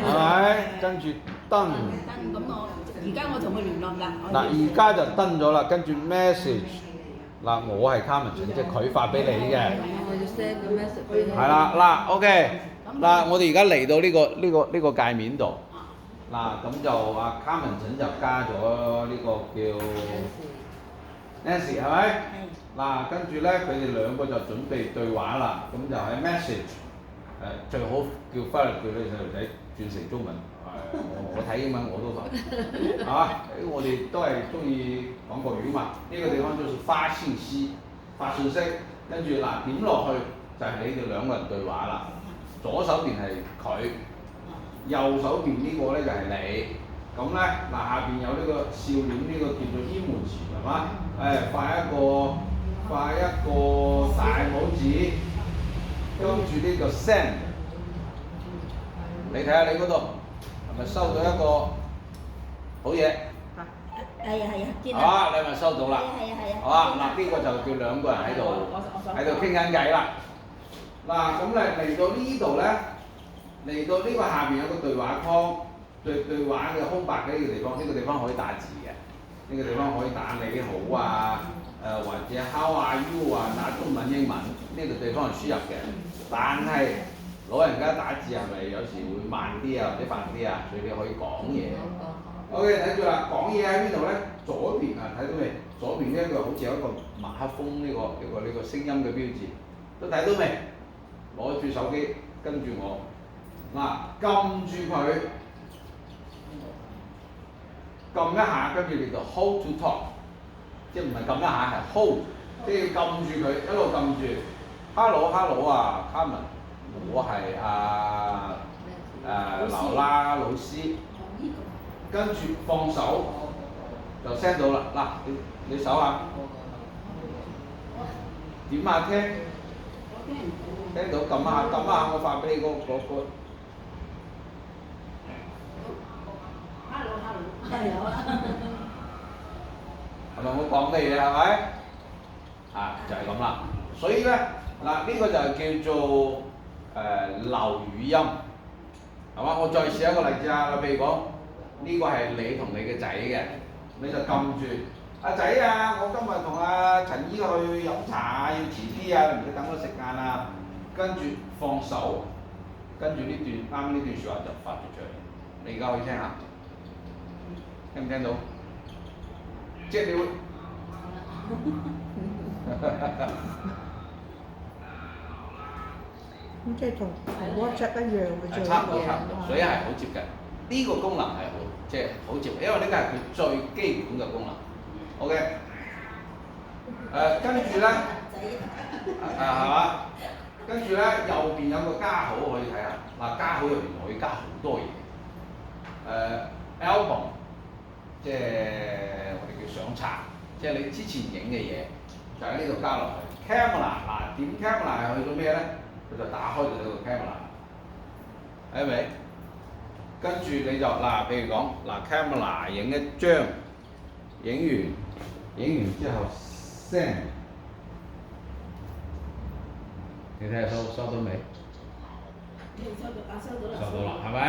咪？跟住登。登咁我而家我同佢聯絡啦。嗱，而家就登咗啦，跟住 message。嗱，我係 Carmen 陳，即係佢發俾你嘅。我要 send 個 message 俾你。係啦，嗱，OK，嗱，我哋而家嚟到呢個界面度。嗱，咁就阿 Carmen 陳就加咗呢個叫 Nancy 係咪？嗱，跟住咧，佢哋兩個就準備對話啦。咁就喺 message，最好叫翻嚟叫你細路仔轉成中文。我睇英文我都得，啊，我哋都係中意講國語嘛。呢個地方就是發信息，跟住嗱點落去就係你哋兩個人對話啦。左手邊係佢，右手邊呢個咧就係你。咁咧嗱下邊有呢個笑臉，呢個叫做 emoji 係嘛？發一個大拇指，跟住呢個 send。你睇下你嗰度係咪收到一個好嘢？係啊，見係嘛？你咪收到啦。係啊。好啊，嗱呢個就叫兩個人喺度傾緊偈啦。嗱咁嚟到呢度咧，嚟到呢個下邊有個對話框，對話嘅空白嘅呢個地方，呢個地方可以打字嘅，呢個地方可以打你好啊，或者 How are you 啊，打中文英文，呢個地方係輸入嘅，但係老人家打字係咪有時會慢啲啊，或者快啲啊？所以你可以講嘢。OK， 睇住啦，講嘢喺邊度咧？左邊啊，睇到未？左邊呢一個好似有一個麥克風呢個聲音嘅標誌，都睇到未？攞住手機跟住我，嗱撳住佢，撳一下，跟住你就 hold to talk， 即係唔係撳一下係 hold， 即係要撳住佢，一路撳住。Hello 啊 ，Carmen， 我係劉啦老師，跟住放手就 send 到啦。嗱，你手下點下聽，聽到撳下，我發俾你個。Hello。係咪我講嘅嘢係咪？啊，就係咁啦。所以咧，嗱呢個就係叫做留語音，係嘛？我再試一個例子啊，譬如講呢個係你同你嘅仔嘅，你就撳住阿仔啊，我今日同阿陳姨去飲茶啊，要遲啲啊，唔使等我食晏啊，跟住放手，跟住呢段啱呢段説話就發咗出嚟。你而家可以聽下，聽唔聽到？即係你會。咁即係同 WhatsApp 一樣嘅做差唔多，所以係好接近。呢個功能係好即係好接近，因為呢個係佢最基本嘅功能。OK， 跟住咧，係嘛？跟住咧右邊有個加號可以睇下。嗱，加號入邊可以加好多嘢。album 即係我哋叫相冊，即係你之前影嘅嘢，就喺呢度加落去。camera 嗱，點 camera 係去到咩咧？佢就打開咗呢個 camera， 係咪？跟住你就嗱，譬如講嗱 camera 影一張，影完之後 send， 你睇下收到未？收到啦，係咪？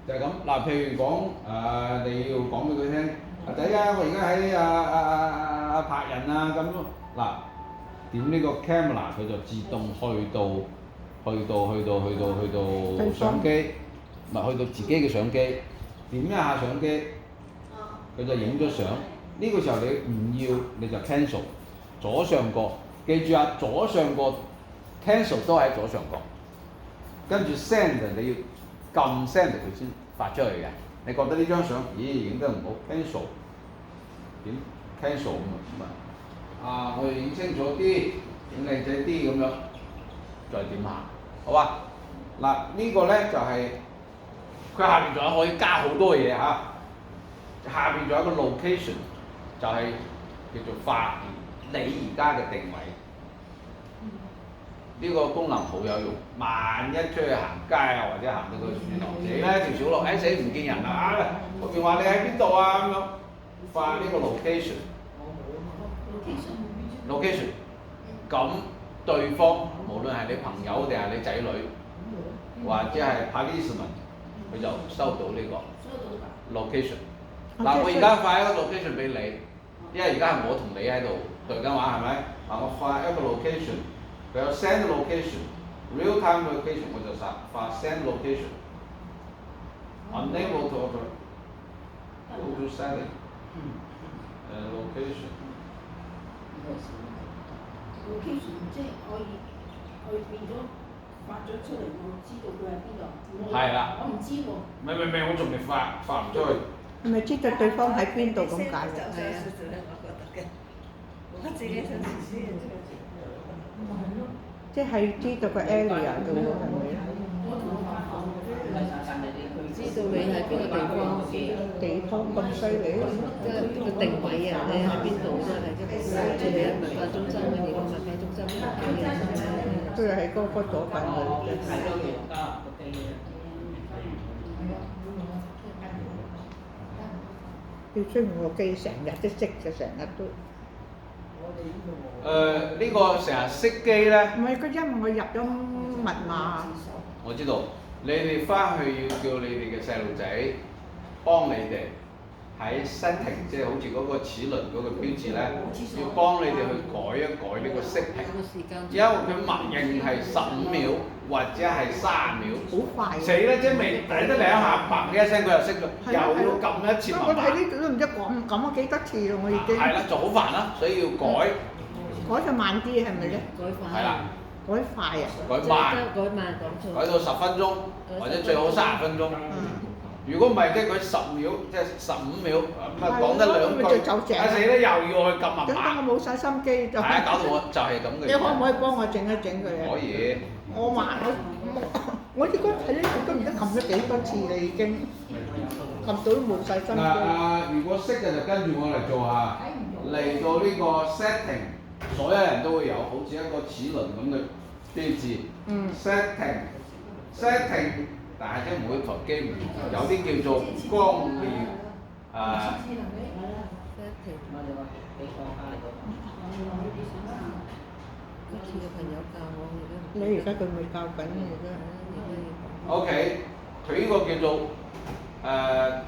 就係咁嗱，譬如講你要講俾佢聽，阿仔啊，我而家喺拍人啊咁嗱，點呢個 camera 佢就自動去到相機，唔係去到自己嘅相機，點一下相機，佢就影咗相。呢個時候你唔要你就 cancel， 左上角記住啊，左上角 cancel 都喺左上角，跟住 send 你要撳 send 佢先發出去嘅，你覺得呢張相，咦影得唔好 cancel， 點 cancel 咁啊？我哋影清楚啲，影靚仔啲咁樣，再點下，好吧？嗱呢個咧就係、佢下邊仲有可以加好多嘢嚇，下邊仲有一個 location， 就係叫做發你而家嘅定位。呢個功能好有用，萬一出去行街啊，或者行到個樹林死咧條小路，死唔見人啊！嗰邊話你喺邊度啊咁樣，發呢個 location， 咁對方無論係你朋友定係你仔女，或者係 policeman， 佢就收到呢個 location。嗱，我而家發一個 location 俾你，因為而家係我同你喺度對緊話係咪？嗱，我發一個 location。佢有 send location、real time location， 我就發 send location。Unable to operate。Go to setting。location。location 即係可以變咗發咗出嚟，我知道佢喺邊度。係啦。我唔知喎。唔，我仲未發唔出去。係咪知道對方喺邊度咁解嘅？係啊，我自己想試試。即係知道個 area 度喎，係咪？知道你喺邊個地方嘅地方咁犀利，即係個定位啊！你喺邊度都係即係好似你喺文化中心嘅地方，文化中心嘅嘢，都係喺嗰度近嘅。要出我機成日都識嘅，成日都。呢個成日熄機咧。唔係，佢因為我入咗密碼。我知道，你哋翻去要叫你哋嘅細路仔幫你哋喺 setting， 即係好似嗰個齒輪嗰個標誌咧，要幫你哋去改一改呢個熄屏，因為佢默認係15秒或者係30秒。好快。死啦！即係未抵得兩下，砰嘅一聲佢又熄咗，又要撳一次密碼。我喺呢度都唔知撳咗幾多次啦，我已經。係啦，就好煩啦，所以要改。改就慢啲係咪咧？改快。係啦。改快啊！改慢。講錯。改到10分鐘，或者最好30分鐘。如果唔係，即係佢10秒，即係15秒，咁啊講得兩句，死啦又要去撳密碼。等我冇晒心機就。係啊，搞到我就係咁嘅。你可唔可以幫我整一整佢啊？可以。我話我應該喺呢度都唔知撳咗幾多次啦已經，撳到都冇晒心機。如果識嘅就跟住我嚟做下，嚟到呢個 setting， 所有人都會有，好似一個齒輪咁嘅標誌。setting， 但係即係每台機唔同，有啲叫做光療你而家佢咪教緊而家。OK， 佢呢個叫做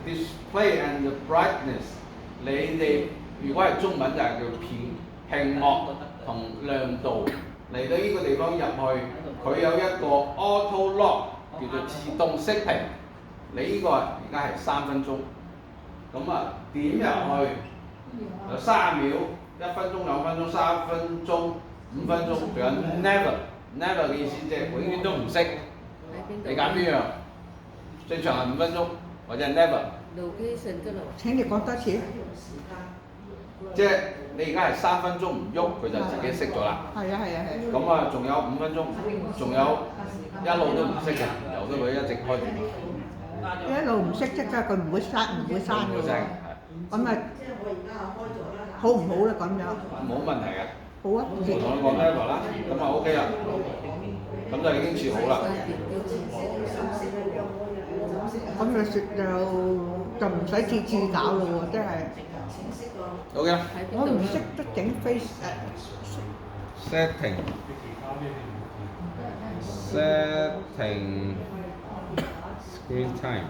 display and brightness。你哋如果係中文就係叫屏幕同亮度。嚟到呢個地方入去，佢有一個 auto lock， 叫做自動熄屏。你呢個而家係3分鐘，咁啊點入去有3秒、1分鐘、2分鐘、3分鐘、5分鐘，仲有 never 嘅意思即係永遠都唔熄。你揀邊樣？最長係5分鐘，或者係 never。location 嗰度。請你講多次。即係你而家係3分鐘唔喐，佢就自己熄咗啦。係啊。咁啊，仲有5分鐘，仲有一路都唔熄嘅，由得佢一直開住。一路唔熄即係佢唔會閂㗎喎。咁啊，好唔好咧咁樣？冇問題嘅。好啊。我同你講 never 啦，咁啊 OK 啦，咁就已經設好啦。咁就唔使次搞咯喎，真係。OK 啦。我唔識得整 face setting screen time。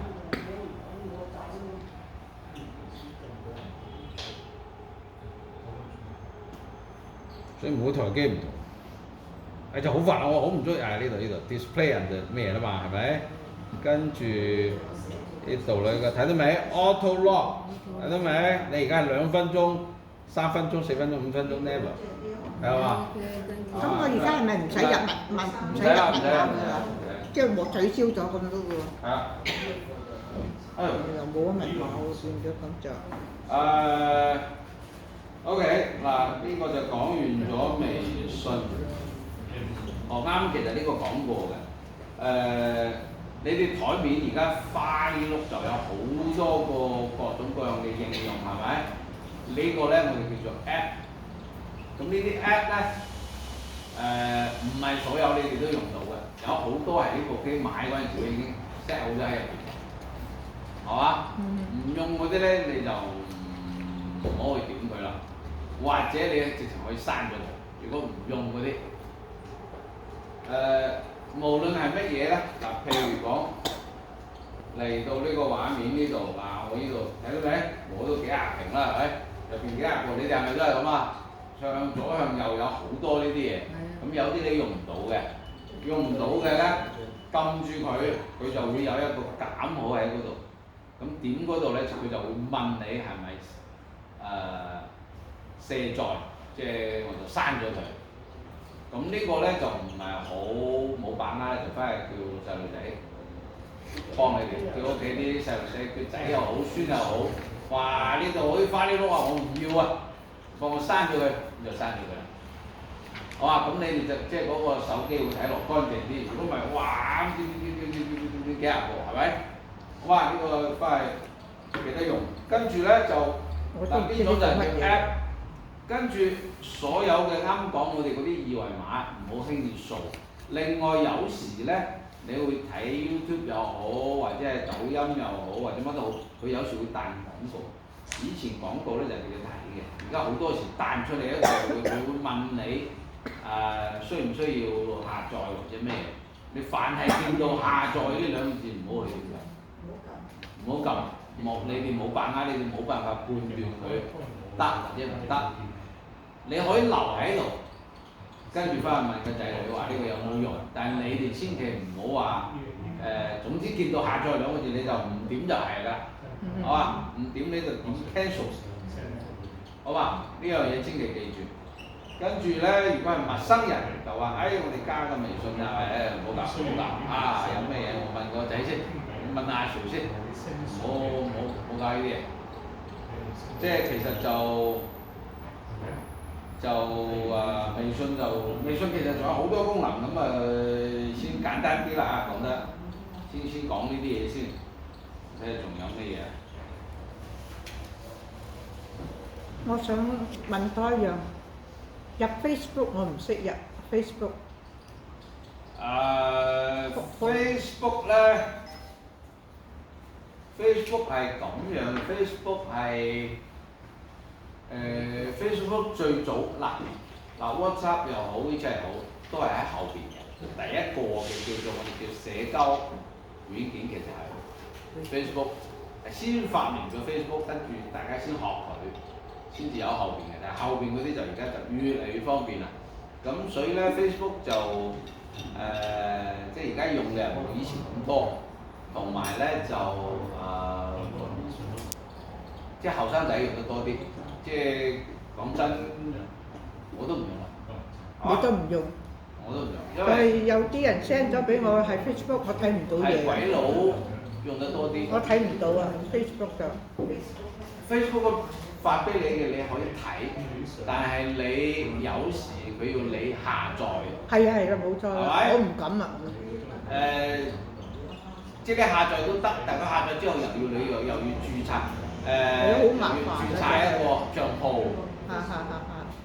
所以每台機唔同，就好煩啊！我好唔中意呢度 display and 咩啦嘛，係咪？跟住呢度咧，睇到未 ？Auto lock 睇到未？你而家係2分鐘、3分鐘、4分鐘、5分鐘 never， 係嘛？咁我而家係咪唔使入密碼？唔使入密碼㗎？即係我取消咗咁多㗎喎。係啊。又冇乜文化喎，變咗咁就。OK 嗱，呢個就講完咗微信。啱，其實呢個講過嘅。你哋台面而家花呢碌就有好多個各種各樣嘅應用，係咪？呢個咧我哋叫做 app。咁呢啲 app 咧，唔係所有你哋都用到嘅，有好多係呢部機買嗰陣時已經 set 好咗喺入邊，係嘛？唔用嗰啲咧你就唔好去點佢啦，或者你直情可以刪咗佢。如果唔用嗰啲，無論係乜嘢咧，嗱，譬如講嚟到呢個畫面呢度，我呢度睇到未？我都幾廿屏啦，係咪？入邊幾廿個，你哋係咪都係咁啊？向左向右有好多呢啲嘢，咁有啲你用唔到嘅，用唔到嘅咧，撳住佢，佢就會有一個減號喺嗰度。咁點嗰度咧，佢就會問你係咪卸載，即係我就刪咗佢。咁呢個咧就唔係好冇把握，就翻去叫細路仔幫你哋，叫屋企啲細路仔，佢仔又好，孫又好，哇！呢度可以花呢碌啊，我唔要啊，幫我刪咗佢，咁就刪咗佢啦。好啊，咁你哋就即係嗰個手機會睇落乾淨啲。如果唔係，哇！幾廿個係咪？哇！呢個翻去記得用，跟住咧就嗱呢種就係叫 app。跟住所有嘅啱講我哋嗰啲二維碼唔好輕易掃。另外有時咧，你會睇 YouTube 又好，或者係抖音又好，或者乜都好，佢有時會彈廣告。以前廣告咧就係叫你睇嘅，而家好多時彈出嚟咧佢會問你需唔需要下載或者咩？你凡係見到下載呢兩個字唔好去撳，唔好撳，你哋冇把握，你哋冇辦法判斷佢得或者唔得。你可以留喺度，跟住翻去問個仔女話呢個有冇用，但係你哋千祈唔好話總之見到下載兩個字你就唔點就係啦，好嘛？唔點你就點 cancel， 好嘛？呢樣嘢千祈記住。跟住咧，如果係陌生人就話，我哋加個微信啊，唔好搞，有咩嘢我問個仔先，問阿 Sir 先，冇搞呢啲嘢，即係其實微信其實仲有好多功能，咁先簡單啲啦講得，先講呢啲嘢先，睇下仲有咩嘢。我想問多一樣，入 Facebook 我唔識入 Facebook。Facebook 咧 ，Facebook 係咁樣 ，Facebook 係Facebook 最早嗱 WhatsApp 又好 WeChat 好，都係喺後邊嘅。第一個嘅叫做我哋叫社交軟件，其實係 Facebook 係先發明咗 Facebook， 跟住大家先學佢，先至有後邊嘅。但係後邊嗰啲就而家就越嚟越方便啦。咁所以咧 Facebook 就即係而家用嘅人冇以前咁多，同埋咧就即係後生仔用得多啲。即係講真，我都唔用啦。你都唔用？我都唔用，因為有啲人 send 咗俾我係 Facebook， 我睇唔到嘢。係鬼佬用得多啲。我睇唔到啊 Facebook 就。Facebook 發俾你嘅你可以睇，但係你有時佢要你下載。係啊，冇錯啦，我唔敢啊。即係你下載都得，但係佢下載之後你又要註冊。好麻煩。註冊一個帳號。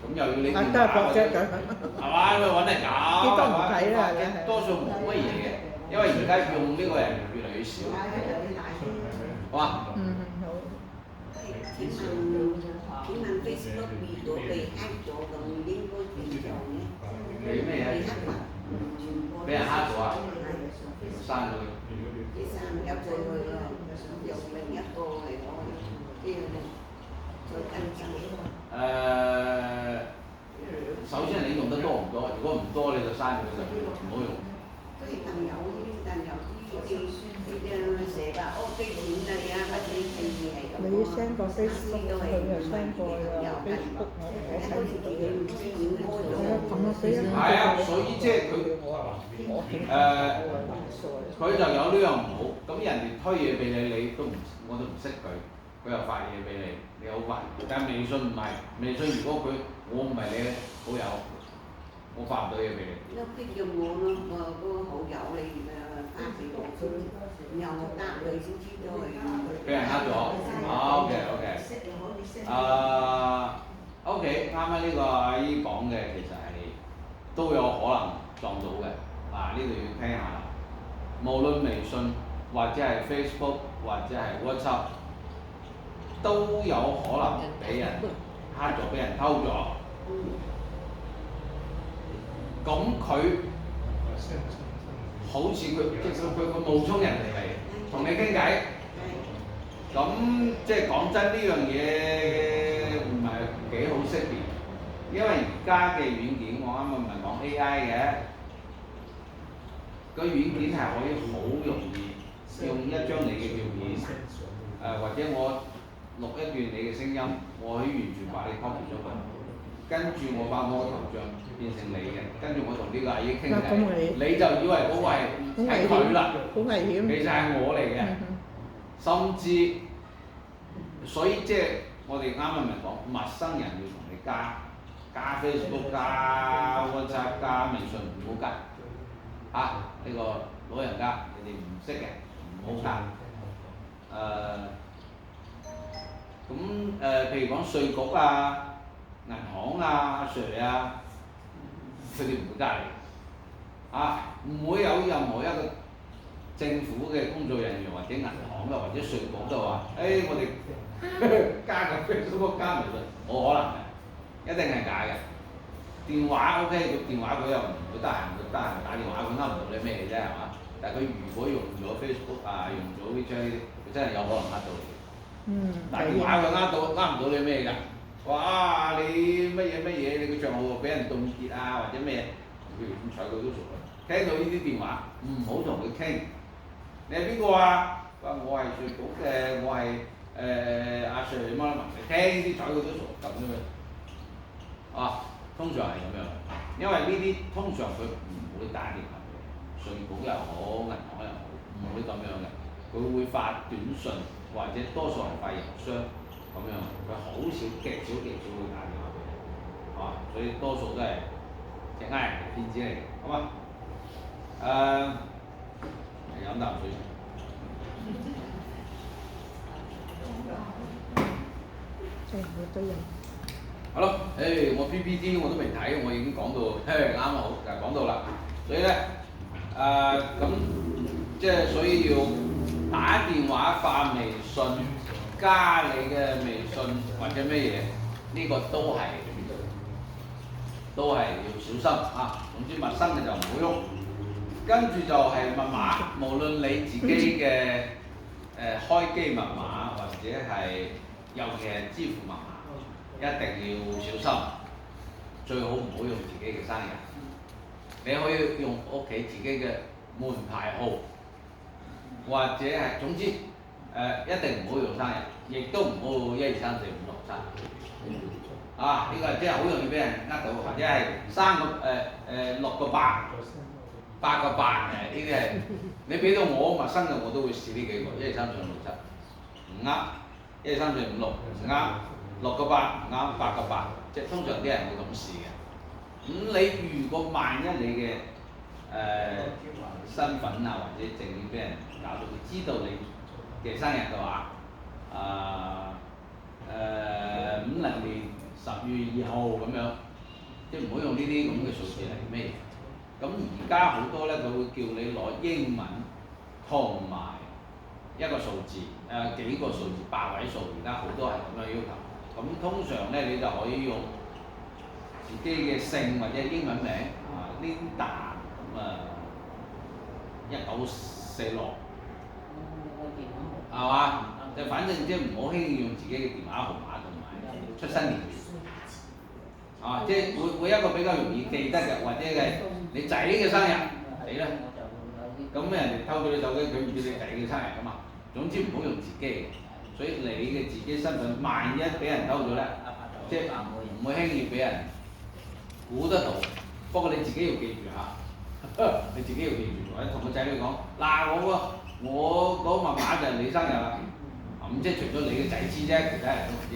咁又要你電話嗰啲，係嘛？去揾人搞。幾多唔睇啦，多數冇乜嘢嘅，因為而家用呢個人越嚟越少。好嘛？好。請問 Facebook 如果被 hack 咗咁應該點做呢？被咩嘢？俾人 hack 咗啊？刪咗佢。你刪入咗佢啦，用另一個嚟攞，跟住再更新。首先你用得多唔多？如果唔多你就刪咗佢就唔好用。即係朋友啲社交機錢啊，而家乜嘢係咁。你 send 個 Facebook 佢又 send 個Facebook 我睇到自己唔知點開咗。咁啊俾人。係啊，所以即係佢佢就有呢樣唔好，咁人哋推嘢俾你，你都唔我都唔識佢，佢又發嘢俾你，你好煩。但係微信唔係，微信如果我唔係你咧，好友，我發唔到嘢俾你。一啲叫我咯，我嗰個好友你發俾我先，然後我答你先知道佢。俾人呃咗，OK OK。OK， 啱啱呢個阿姨講嘅其實係都有可能撞到嘅，呢度要聽下啦。無論微信或者係 Facebook 或者係 WhatsApp， 都有可能俾人黑咗，俾人偷咗。咁佢好似佢冒充人哋嚟同你傾偈，咁即係講真呢樣嘢唔係幾好識別，因為而家嘅軟件我啱啱唔係講 AI 嘅，個軟件係可以好容易用一張你嘅照片，或者我錄一段你嘅聲音，我可以完全把你 copy 咗佢。跟住我把我個頭像變成你嘅，跟住我同呢個阿姨傾偈，你就以為嗰個係佢啦，好危險，其實係我嚟嘅，甚至所以即係我哋啱啱咪講，陌生人要同你加 Facebook、加 WhatsApp、加微信唔好加，呢個老人家你哋唔識嘅唔好加，譬如講稅局啊。銀行阿 Sir 啊，佢哋唔會加你，唔會有任何一個政府嘅工作人員或者銀行嘅或者稅局就話，我哋加個 Facebook 加微信，冇可能嘅，一定係假嘅。電話 OK， 個電話佢又唔會得閒打電話，佢呃唔到你咩啫係嘛？但係佢如果用咗 Facebook 用咗 WeChat，佢真係有可能呃到你。打電話佢呃唔到你咩㗎？哇！你乜嘢？你個帳號俾人凍結或者咩？佢咁睬佢都傻啦。聽到呢啲電話，唔好同佢傾。你係邊個啊？話我係稅局嘅，我係阿 Sir 乜乜。你聽呢啲睬佢都傻咁樣。通常係咁樣，因為呢啲通常佢唔會打電話嘅，稅局又好，銀行又好，唔會咁樣嘅。佢會發短信或者多數係發郵箱。咁樣，佢好少極少會打電話俾你，所以多數都係隻呃人嘅騙子嚟嘅，好嘛？飲啖水。好咯，我 PPT 我都未睇，我已經講到，啱好就講到啦。所以咧，咁即係所以要打電話發微信。加你嘅微信或者咩嘢，呢個都係要小心總之陌生嘅就唔好用。跟住就係密碼，無論你自己嘅開機密碼或者係尤其係支付密碼，一定要小心。最好唔好用自己嘅生日，你可以用屋企自己嘅門牌號，或者係總之。一定唔好用生日，亦都唔好1、2、3、4、5、6、7。呢個即係好容易俾人呃到，或者係6個8、8個8呢啲係你俾到我陌生嘅，我都會試呢幾個1、2、3、4、5、6、7，唔呃1、2、3、4、5、6唔呃6個8唔呃8個8，即係通常啲人會咁試嘅。你如果萬一你嘅身份或者證件俾人搞到，佢知道你嘅生日嘅話，50年10月2號咁樣，即係唔好用呢啲咁嘅數字嚟咩？咁而家好多咧，佢會叫你攞英文同埋一個數字，幾個數字8位數，而家好多係咁樣要求。咁通常咧，你就可以用自己嘅姓或者英文名Linda 1946。係嘛？就反正即係唔好輕易用自己嘅電話號碼同埋出生年月，即係會一個比較容易記得嘅，或者係你仔嘅生日，你咧，咁人哋偷咗你手機，佢唔知你仔嘅生日㗎嘛？總之唔好用自己，所以你嘅自己身份萬一俾人偷咗咧，即係唔會輕易俾人估得到。不過你自己要記住嚇，你自己要記住，或者同個仔女講，嗱我嗰密碼就係你生日啦。咁即係除咗你嘅仔知啫，其他人都唔知，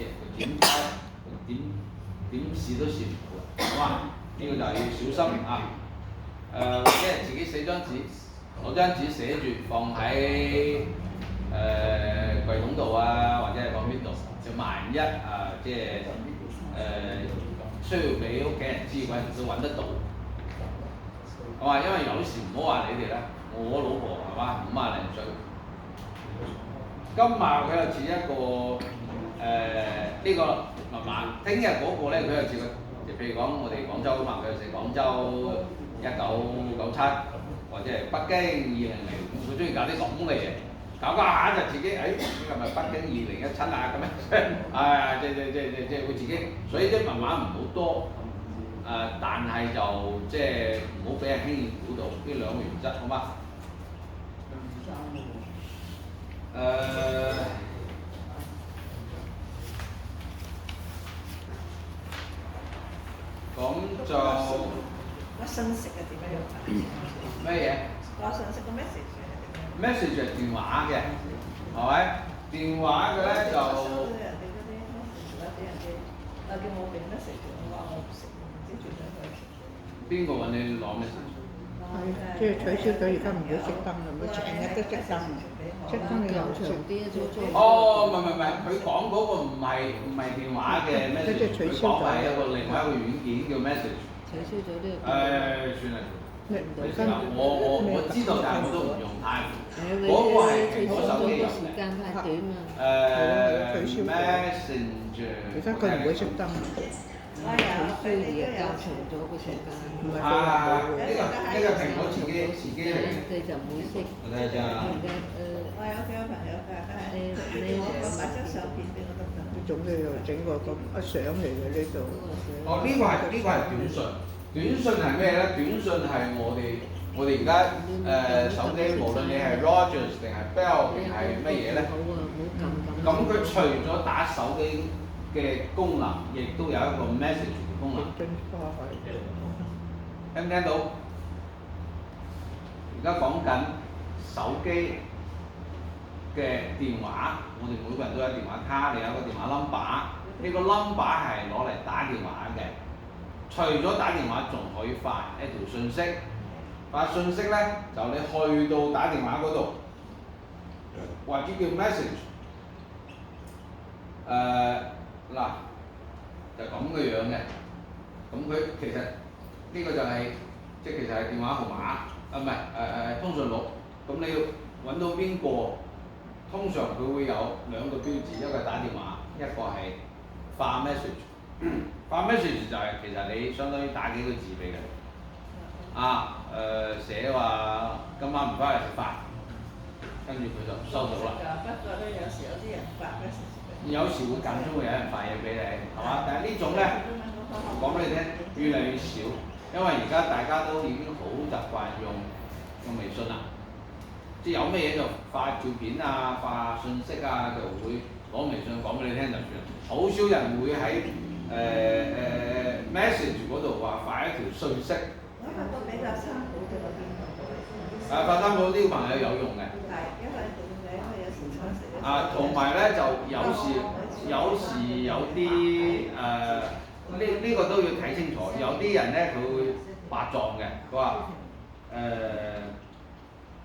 佢點試都試唔到嘅，好嘛？呢個就係要小心啊！或者係自己寫張紙，攞張紙寫住放喺櫃桶度啊，或者係放邊度？就萬一即係需要俾屋企人知嗰陣時都揾得到。係嘛？因為有時唔好話你哋啦，我老婆係嘛50零歲，今日佢又似一個呢個密碼，聽日嗰個咧佢又似個，譬如講我哋廣州啊嘛，佢又寫廣州1997，或者係北京2000，佢中意搞啲咁嘅嘢，搞下就自己今日北京2017啊咁樣，即係會自己，所以啲密碼唔好多。但係就即係唔好俾人輕易估到呢兩個原則，好嗎？咁就攞信息係點樣用法？咩嘢？攞信息個 message 係點樣？message 係電話嘅，係咪？電話嘅咧就收到人哋嗰啲 message 或者人哋叫我俾 message，我話我唔識，唔知做咩佢。邊個揾你攞 message？係，即係取消咗，而家唔會熄燈啦，咪成日都熄燈，熄燈你又長啲哦，唔係，佢講嗰個唔係電話嘅 message，佢講係一個另外一個軟件叫 message。取消咗呢個。算啦。我知道，但係我都唔用太。嗰個係蘋果手機時間太短啊。Messenger。而家佢唔會熄燈。我有，需要而家長咗個時間。唔係呢個蘋果自己嚟嘅。你就唔會識。我睇下先。我有幾個朋友㗎，但係我擺張相片俾我得㗎。呢種你又整個咁相嚟嘅呢度。哦，呢個係短信。短信係咩咧？短信係我哋而家手機，無論你係 Rogers 定係 Bell 定係乜嘢咧，咁佢除咗打手機嘅功能，亦都有一個 message 嘅功能。聽唔聽到？而家講緊手機嘅電話，我哋每個人都有電話卡，你有個電話 number，呢個 number 係攞嚟打電話嘅。除咗打電話，仲可以發一條信息。發信息咧，就你去到打電話嗰度，或者叫 message。嗱，就咁嘅樣嘅。咁佢其實呢個就係即係其實係電話號碼，唔係通訊錄。咁你要揾到邊個？通常佢會有兩個標誌，一個係打電話，一個係發 message。發 message 就係其實你相當於打幾個字俾佢，寫話今晚唔翻嚟食飯，跟住佢就收到啦。不過咧，有時有啲人發 message。有時會間中會有人發嘢俾你，係嘛？但係呢種咧，講俾你聽，越嚟越少，因為而家大家都已經好習慣用微信啦，即係有咩嘢就發照片啊、發信息啊，就會攞微信講俾你聽就算，好少人會喺message 嗰度話發一條信息。我發個比較參考嘅嗰邊度。發參考呢個朋友有用嘅。係，因為有時錯時。同埋咧就有時有啲呢個都要睇清楚，有啲人咧佢會白撞嘅，佢話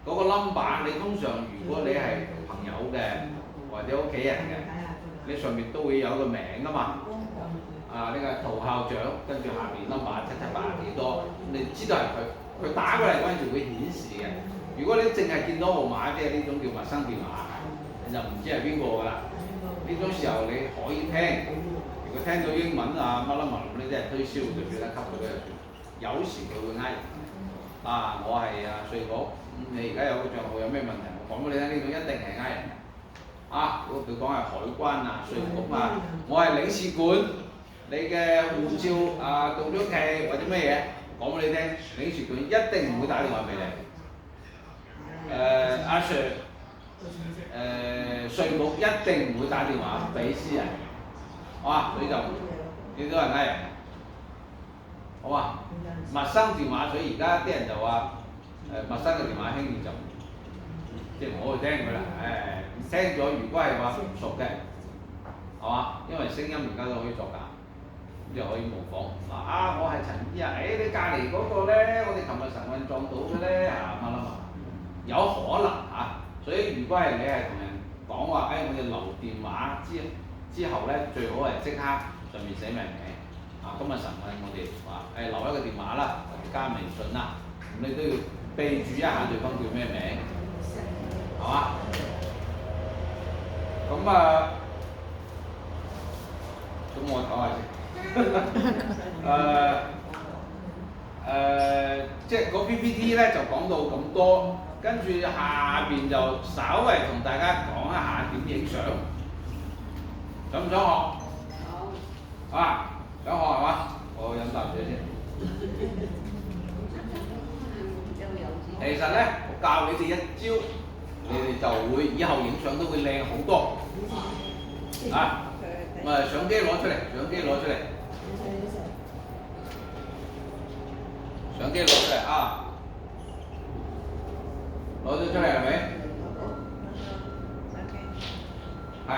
嗰個 number 你通常如果你係朋友嘅或者屋企人嘅，你上面都會有個名㗎嘛。呢個陶校長，跟住下面 number 778幾多，你知道係佢打過嚟嗰陣時會顯示嘅。如果你淨係見到號碼，即係呢種叫陌生電話，你就唔知係邊個㗎啦。呢種時候你可以聽，如果聽到英文乜你即係推銷就算啦，給佢就算。有時佢會我係稅局，你而家有個帳號有咩問題？我講俾你聽，呢種一定係人嘅。如果佢講係海關稅局我係領事館。你嘅護照到咗期或者咩嘢，講俾你聽，領事館一定唔會打電話俾你。阿 Sir，稅局一定唔會打電話俾私人，好嘛？所以就見到人嗌人，好嘛？陌生電話，所以而家啲人就話陌生嘅電話輕易就即係唔好去聽佢啦。聽咗如果係話唔熟嘅，係嘛？因為聲音而家都可以作假，咁就可以模仿。我係陳姨啊，你隔離嗰個咧，我哋琴日晨運撞到嘅咧乜乜乜，有可能所以如果係你係同人講話，我哋留電話之後咧，最好係即刻上面寫明名。今日晨運我哋話留一個電話啦，或者加微信啦，咁你都要備註一下對方叫咩名，係嘛？咁我唞下先。即係個 PPT 咧就講到咁多，跟住下邊就稍微同大家講一下點影相。想唔想學？想學係嘛？我飲啖水先。其實咧，我教你哋一招，你哋就會以後影相都會靚好多。相機攞出嚟，相機攞出嚟攞咗出嚟係咪？係。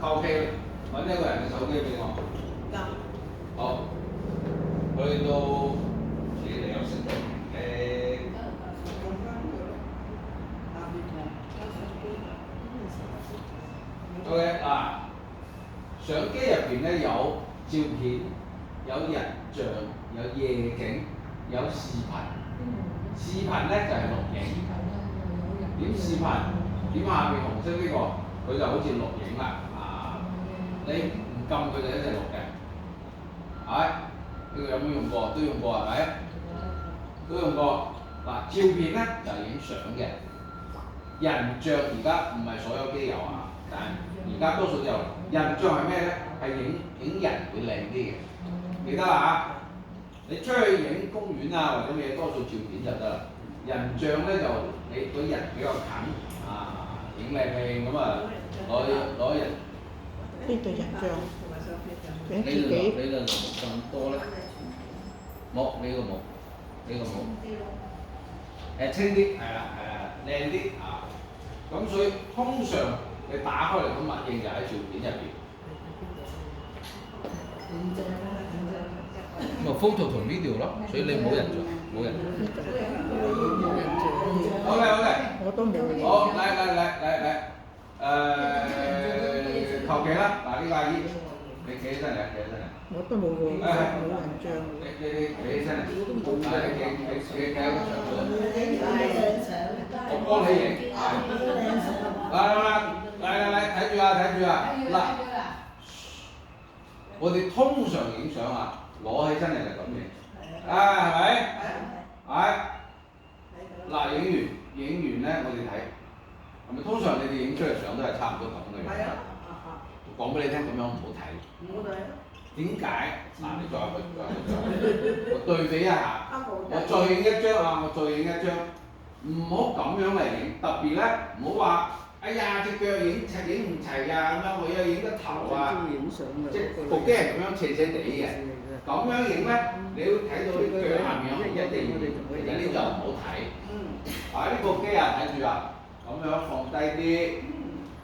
求其揾一個人嘅手機俾我。好。去到自己嚟有識嘅。OK 相機入邊咧有照片，有人像，有夜景，有視頻。視頻咧就係錄影。點視頻？點下邊紅色呢個？佢就好似錄影啦。你唔撳佢就一直錄嘅。呢個有冇用過？都用過係咪？都用過。照片咧就係影相嘅。人像而家唔係所有機有但係而家多數都有。人像係咩咧？係影人會靚啲嘅。記得啦你出去影公園或者咩多數照片就得啦。人像咧就你個人比較近影靚咁攞人。邊對人像？你度冇咁多咧？冇，呢個冇，呢個冇。清啲，係啦，靚啲咁所以通常你打開嚟咁默認就喺照片入邊。photo 同 video 咯，所以你冇人像，冇人像。OK。我都冇。好，嚟，求其啦，呢個阿姨，你企起身嚟。我都冇喎，冇人像。你企起身嚟。企喺個牆度。我幫你影。嚟，睇住嗱，我哋通常影相攞起身嚟就咁影。係咪？影完咧，我哋睇。係咪通常你哋影出嚟相都係差唔多咁嘅樣？講俾你聽，咁樣唔好睇。點解？你再我對比一下，我再影一張，唔好咁樣嚟影。特別咧，唔好話，隻腳影唔齊咁樣，我要影得頭即係部機係咁樣斜地嘅。咁樣影咧，你要睇到啲腳下面有一定，其實呢就唔好睇。呢部機睇住咁樣放低啲，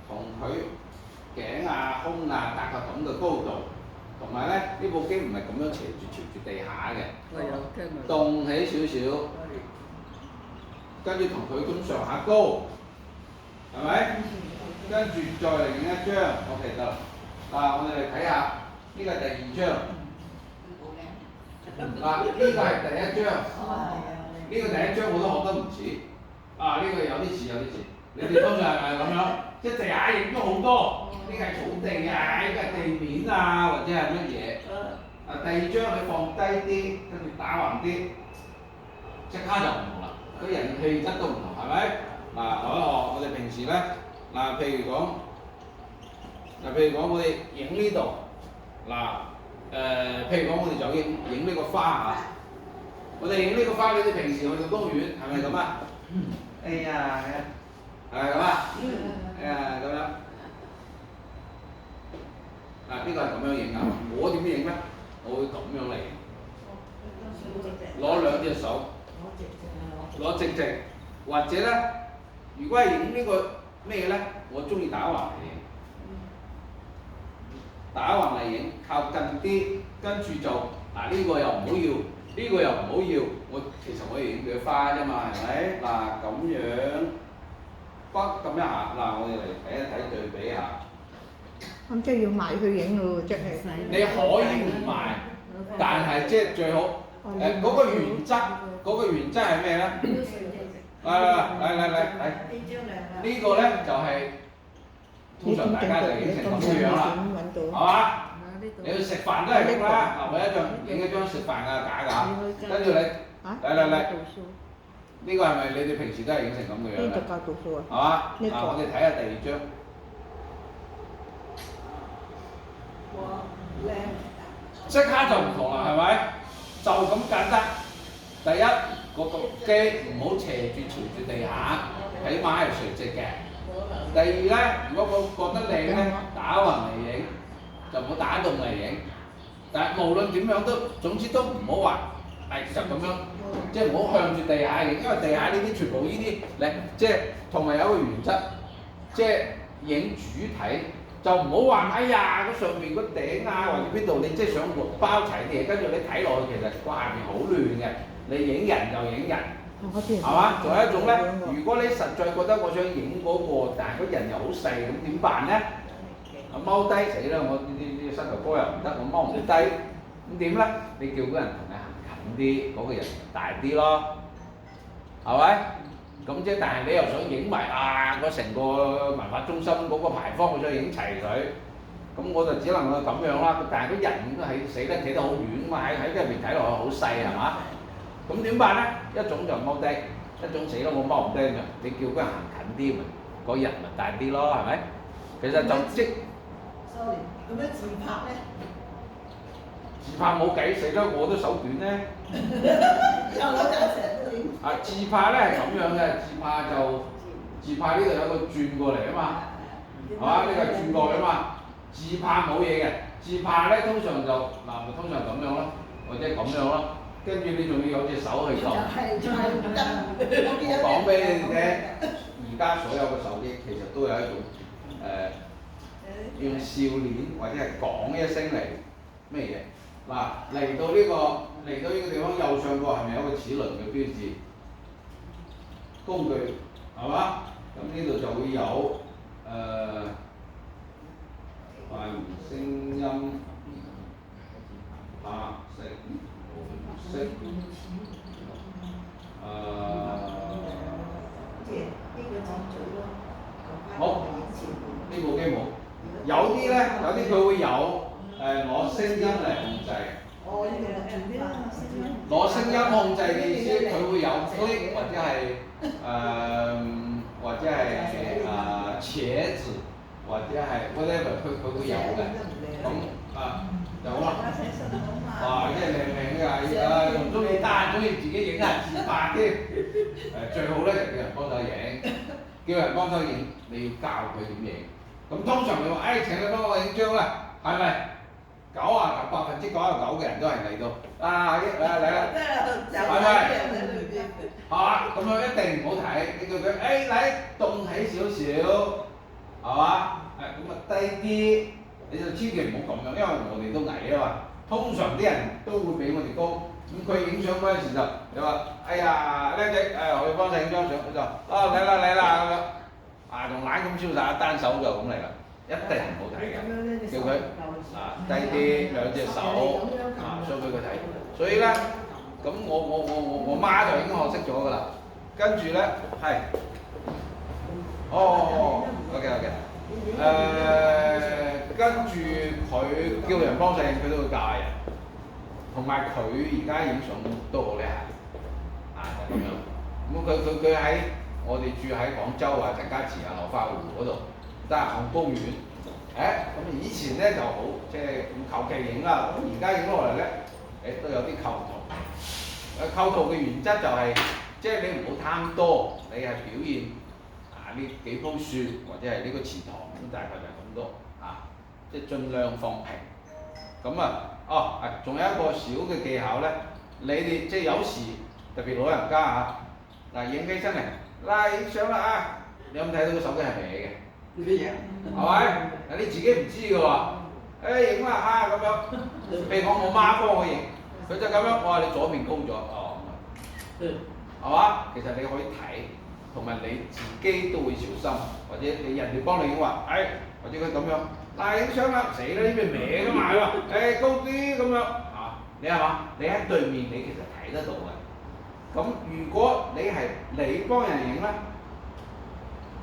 同佢頸胸達個咁嘅高度，同埋咧呢部機唔係咁樣朝住地下嘅，動起少少，跟住同佢咁上下高，係咪？跟住再嚟影一張，OK得啦。我哋嚟睇下呢個係第二張。呢個係第一張。呢個第一張我都學得唔似。呢個有啲似。你哋通常係咪咁樣？即係地下影咗好多，呢個係草地呢個係地面或者係乜嘢？第二張你放低啲，跟住打橫啲，即刻就唔同啦。個人氣質都唔同，係咪？我哋平時咧，譬如講我哋影呢度，譬如講我哋就影呢個花我哋影呢個花，你哋平時去到公園係咪咁哎呀，係咁啊，哎呀咁樣。嗱，呢個係咁樣影啊！我點影咧？我會咁樣嚟影，攞兩隻手，攞直直，或者咧，如果係影呢個咩咧，我中意打橫嚟影，打橫嚟影，靠近啲，跟住就嗱呢個又唔好要，呢個又唔好要，我其實我要影佢花啫嘛，係咪？嗱咁樣，咁一下，嗱我哋嚟睇一睇對比下。咁即係要埋去影咯，即係。你可以唔埋，但係即係最好嗰個原則，嗰個原則係咩咧？嚟，呢個咧就係通常大家就影成咁嘅樣啦，係嘛？你去食飯都係咁啦，嗱我影一張食飯嘅假㗎，跟住你嚟，呢個係咪你哋平時都係影成咁嘅樣嘅？呢個教讀數啊。係嘛？嗱我哋睇下第二張。即刻就唔同啦，係咪？就咁簡單。第一，個機唔好斜住朝住地下，起碼係垂直嘅。第二咧，如果我覺得靚咧，打橫嚟影，就唔好打棟嚟影。但係無論點樣都，總之都唔好話係就咁樣，即係唔好向住地下影，因為地下呢啲全部呢啲嚟，即係同埋有一個原則，即係影主體。就唔好話，哎呀，嗰上面個頂啊，或者邊度，你即係想包齊啲嘢，跟住你睇落去其實個下面好亂嘅。你影人就影人，係嘛？仲有一種咧，如果你實在覺得我想影嗰個，但係個人又好細，咁點辦咧？踎低死啦！我呢膝頭哥又唔得，我踎唔低，咁點咧？你叫嗰人同你行近啲，嗰個人大啲咯，係咪？咁即係，但係你又想影埋個成個文化中心嗰個牌坊，我想影齊佢，咁我就只能夠咁樣啦。但係個人都係死得企得好遠嘛，喺入邊睇落去好細係嘛？咁點辦咧？一種就踎低，一種死咯，我踎唔低咁樣。你叫佢行近啲，咪個人咪大啲咯，係咪？其實就即 sorry，咁樣自拍咧？自拍冇計死啦，我都手短咧。有我就成日都影。自拍咧係咁樣嘅，自拍呢度有個轉過嚟啊嘛，係嘛？呢個係轉過去啊嘛。自拍冇嘢嘅，自拍咧通常就咪通常咁樣咯，或者咁樣咯，跟住你仲要有隻手去撳。我講俾你哋聽，而家所有嘅手機其實都有一種用笑臉或者係講一聲嚟咩嘢。嗱嚟到呢個地方右上角係咪有個齒輪嘅標誌？工具係嘛？咁呢度就會有發言聲音、拍攝、模式好，呢部機冇。有啲佢會有攞聲音嚟控制。攞聲音控制嘅意思，佢會有 click 或者係茄子，或者係 whatever，佢會有嘅。咁就好啦。哇！真係靚㗎，唔中意單，中意自己影下自拍添。最好咧就叫人幫手影，叫人幫手影，你要教佢點影。咁通常你話，請你幫我影張啦，係咪？99%嘅人都係嚟到，嚟啦，係咪？係嘛？咁樣一定唔好睇，你叫佢嚟動起少少，係嘛？咁低啲，你就千祈唔好咁樣，因為我哋都矮啊嘛。通常啲人都會比我哋高，咁佢影相嗰陣時就你話，哎呀靚仔，我要幫你影張相，佢就嚟啦咁樣，仲懶咁瀟灑，單手就咁嚟啦。一定唔好睇嘅，叫佢低啲兩隻手show俾佢睇。所以咧，咁我媽就已經學識咗㗎啦。跟住咧係，OK，跟住佢叫人幫手影，佢都會教下人。同埋佢而家影相都好叻就咁樣。咁佢喺我哋住喺廣州陳家祠流花湖嗰度。得閒公園，咁以前咧就好，即係咁求其影啦。咁而家影落嚟咧，都有啲構圖。構圖嘅原則就係即係你唔好貪多，你係表現呢幾鋪雪或者係呢個池塘，咁大概就係咁多即係盡量放平。咁仲有一個小嘅技巧咧，你哋即係有時特別老人家影起身嚟，影相啦你有冇睇到個手機係歪嘅？呢啲嘢係咪？你自己唔知嘅喎，影啦咁樣。譬如講我媽幫我影，佢就咁樣，我話你左邊高咗，係嘛？其實你可以睇，同埋你自己都會小心，或者你人哋幫你影話，或者佢咁樣，影相啦，死啦呢邊歪㗎嘛，高啲咁樣你係嘛？你喺對面你其實睇得到嘅。咁如果你幫人影咧，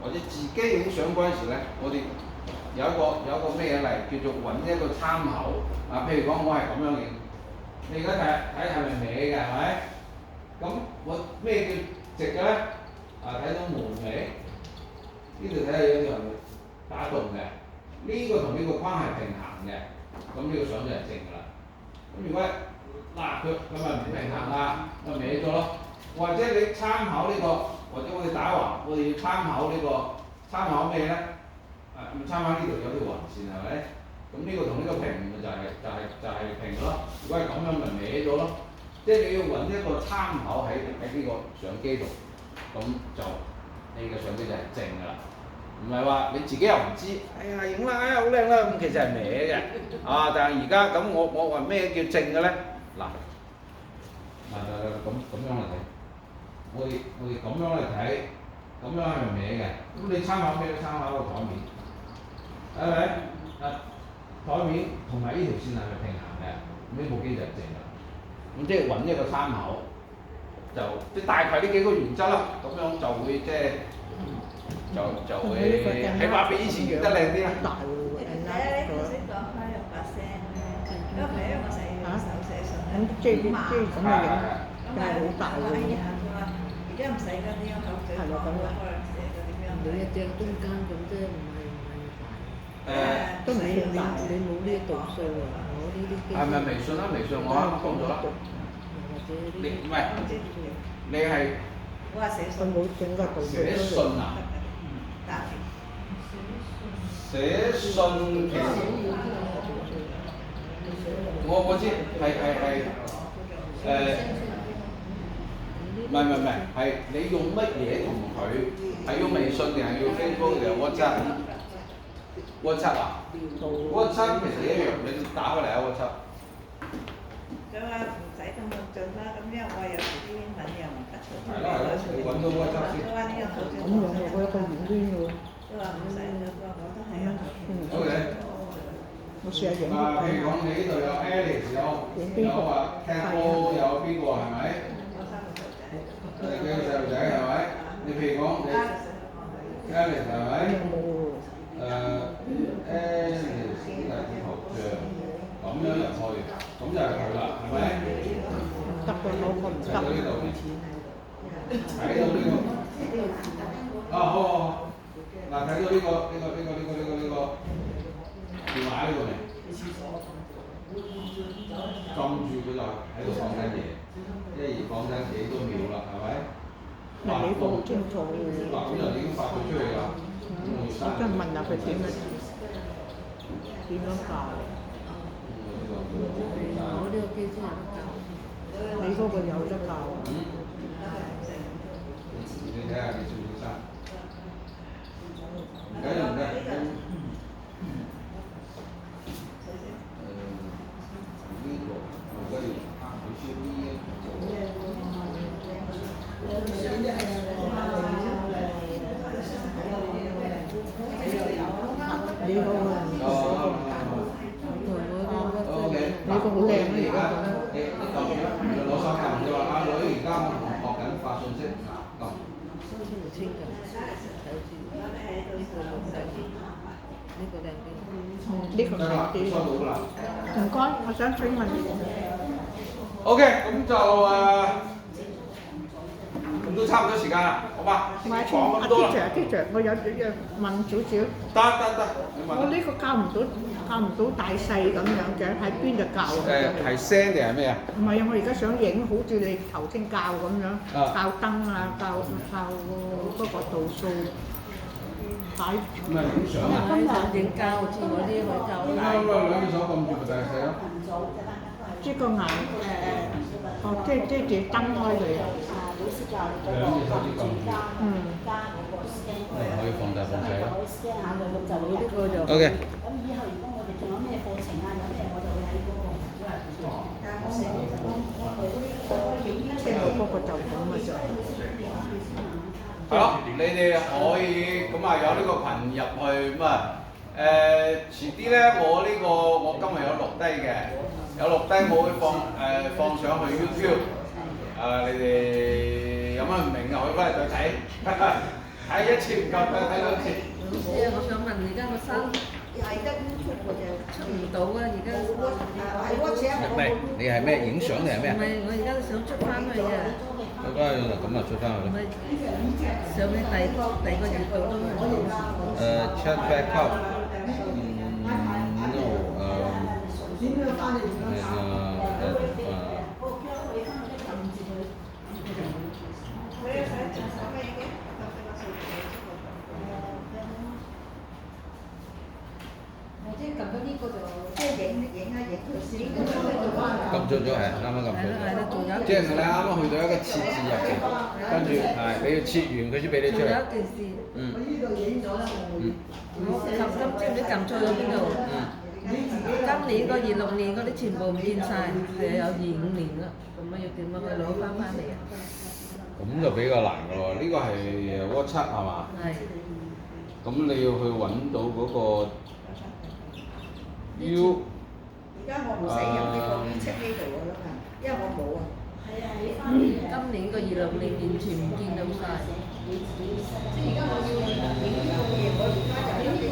或者自己影相嗰陣時咧，我哋有一個咩嘢嚟叫做揾一個參考譬如講我係咁樣影，你而家睇係咪歪嘅係咪？咁我咩叫直嘅咧？睇到門尾，呢度睇下有條打動嘅，呢個同呢個框係平衡嘅，咁呢個相就係正㗎啦。咁如果佢咪唔平衡咪歪咗咯。或者你參考呢個，或者我哋打橫，我哋要參考呢個，參考咩咧？參考呢度有條橫線係咪？咁呢個同呢個平就係平咯。如果係咁樣咪歪咗咯。即係你要揾一個參考喺呢個相機度，咁就你嘅相機就係正㗎啦。唔係話你自己又唔知，影啦，好靚啦，咁其實係歪嘅。但係而家咁我話咩叫正嘅咧？咁樣嚟睇。我哋咁樣嚟睇，咁樣係咪歪嘅？咁你參考咩？參考個台面，係咪？台面同埋呢條線係咪平衡嘅？咁呢部機就係正啦。咁即係揾一個參考，即係大概呢幾個原則啦。咁樣就會就會起碼比以前影得靚啲啦。你頭先講開用把聲咧，因為我成日用手寫信咧，即係咁嘅影，真係好大喎。而家唔使㗎，呢個口嘴講開寫咗點樣？你一隻中間咁啫，唔係大。都唔算大。你冇呢一度數我呢啲機。係咪微信啦？微信我啱啱講咗啦。你唔係，你係我話寫信。佢冇整個度數。寫信寫信其實我知唔係，係你用乜嘢同佢係用微信定係用 Facebook 定係 WhatsApp？WhatsApp ？WhatsApp 其實一樣，你打開嚟WhatsApp。佢話唔使咁盡啦，咁因為我有時啲英文又唔得。係啦，你揾到 WhatsApp 先。佢話呢個口嘴。咁樣我有個圓圈嘅喎。佢話唔使，我都係啊。OK。我試下影啲譬如講你呢度有 Alice 有話 Campbell 有邊個係咪？你嘅細路仔係咪？你譬如講你 Alice 係咪？Alice 大頭像咁樣入去，咁就係佢啦，係咪？得嘅，我唔得。睇到呢度，睇到呢個。好。睇到呢個電話呢個未？撳住佢就喺度講緊嘢，即係講緊幾多秒啦，係咪？你個好清楚喎。咁就已經發咗出去啦。我真係問下佢點樣教？我呢個機先有得教。你嗰個有得教。你睇下你小唔小心？唔緊要。你嗰個你個好靚啊！你而家你攞手撳就話阿女而家學緊發信息撳。唔清㗎，睇住呢個靚啲。呢個靚啲。收到啦。唔該，我想請問。OK，咁就咁都差唔多時間啦。好嘛？唔係阿講咁多啦。 teacher，我有樣問少少。得，你問。我呢個教唔到大細咁樣嘅，喺邊度教啊？係聲定係咩啊？唔係啊！我而家想影好似你頭先教咁樣，教燈啊，教嗰個度數擺。唔係影相啊！影膠好似嗰啲去膠帶。兩隻手撳住咪大細咯。即個顏即係燈開嚟啊！老師教你嗰個加嗰個 scan 可以放大放細咯。可以 scan 下佢咁就會呢個就。 OK。咁以後如果我哋仲有咩課程啊，有咩我就會喺嗰個即係嗰個就咁嘅啫。係咯，你哋可以咁啊有呢個群入去咁啊遲啲咧我今日有錄低嘅，有錄低我會放上去 YouTube， 你哋有乜唔明啊可以翻嚟再睇，睇一次唔夠睇多次。老師啊，我想問而家個生係得 YouTube 嘅啫，出唔到啊！而家係 WhatsApp 我冇。你係咩影相定係咩啊？唔係，我而家都想出翻去啊！出翻去咁啊，出翻去唔咯。係上去第個熱度都冇。 check back up。即係撳咗呢個就即係影佢先。撳咗係啱啱撳咗。係啦，仲有即係你啱啱去到一個設置入邊，跟住係你要切完佢先俾你出嚟。仲有一件事，我今朝唔知撳錯咗邊度。今年個26年嗰啲全部唔見晒，係有25年啦，咁啊要點啊？佢攞翻嚟啊？咁就比較難㗎喎，呢個係WhatsApp係嘛？係。咁你要去揾到嗰個 U。而家我唔使入呢個WeChat呢度㗎啦嘛，因為我冇啊。今年個26年完全唔見到晒。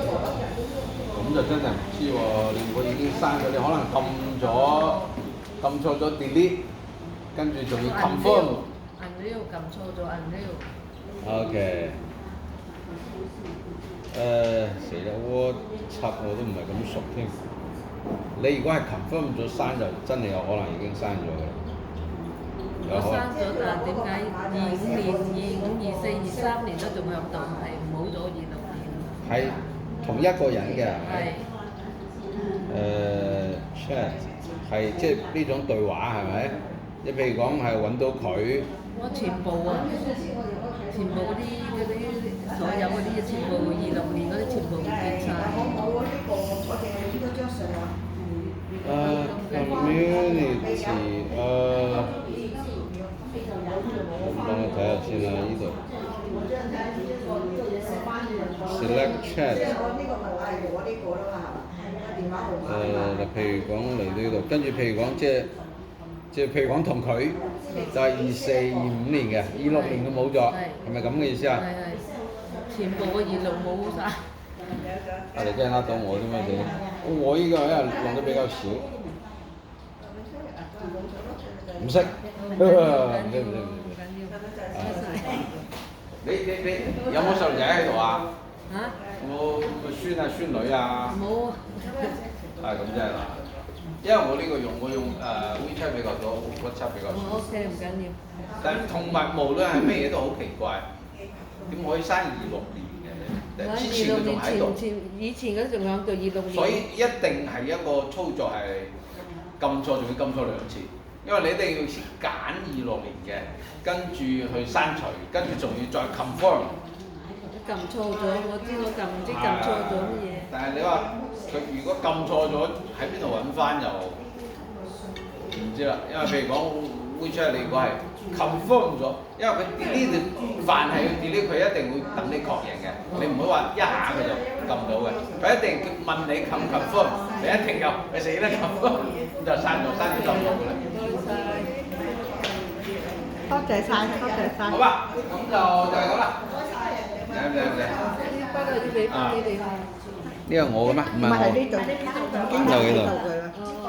咁就真係唔知喎，我已經刪咗，你可能撳錯咗 delete， 跟住仲要 confirm。Unreal 撳錯咗 Unreal。OK。死啦，WhatsApp我都唔係咁熟添。你如果係 confirm 咗刪就真係有可能已經刪咗嘅。我刪咗，但係點解25年、25、24、23年都仲喺度，係冇咗26年？係同一個人嘅係咪？係。chat 係即係呢種對話係咪？你譬如講係揾到佢。我全部啊，全部嗰啲所有嗰啲嘢，全部26年嗰啲全部唔見晒。我呢個我哋係呢個張相啊。community 幫我睇下先啦，呢度。select chat。即係我呢個咪係我呢個啦嘛，電話號碼。譬如講嚟呢度，跟住譬如講即係譬如講同佢就係24、25年嘅，26年佢冇咗，係咪咁嘅意思啊？係，全部個26冇晒。你驚呃到我啫嘛你？我依個因為用得比較少。唔識，唔識。你有冇細路仔喺度啊？嚇？有冇個孫啊孫女啊？冇。係咁即係啦，因為我呢個我用WeChat 比較多 ，WhatsApp 比較少。我 OK 唔緊要。但係同埋無論係咩嘢都好奇怪，點可以生26年嘅？之前佢仲喺度。以前嗰啲仲喺度26年。所以一定係一個操作係撳錯，仲要撳錯2次，因為你一定要先揀26年嘅，跟住去刪除，跟住仲要再 confirm。撳錯咗，我知我唔知撳錯咗乜嘢。但係你話佢如果撳錯咗，喺邊度揾翻又唔知啦。因為譬如講 WeChat 你如果係 confirm 咗，因為佢 delete 凡係要 delete 佢一定會等你確認嘅，你唔會話一下佢就撳到嘅，佢一定問你 confirm， 你一停入，你死得 confirm， 咁就刪咗就冇㗎啦。多謝晒，多謝晒。好吧，咁就係咁啦。唔不過要俾翻你哋。呢個我嘅咩？唔係我。唔係喺呢度，已經喺呢度㗎啦。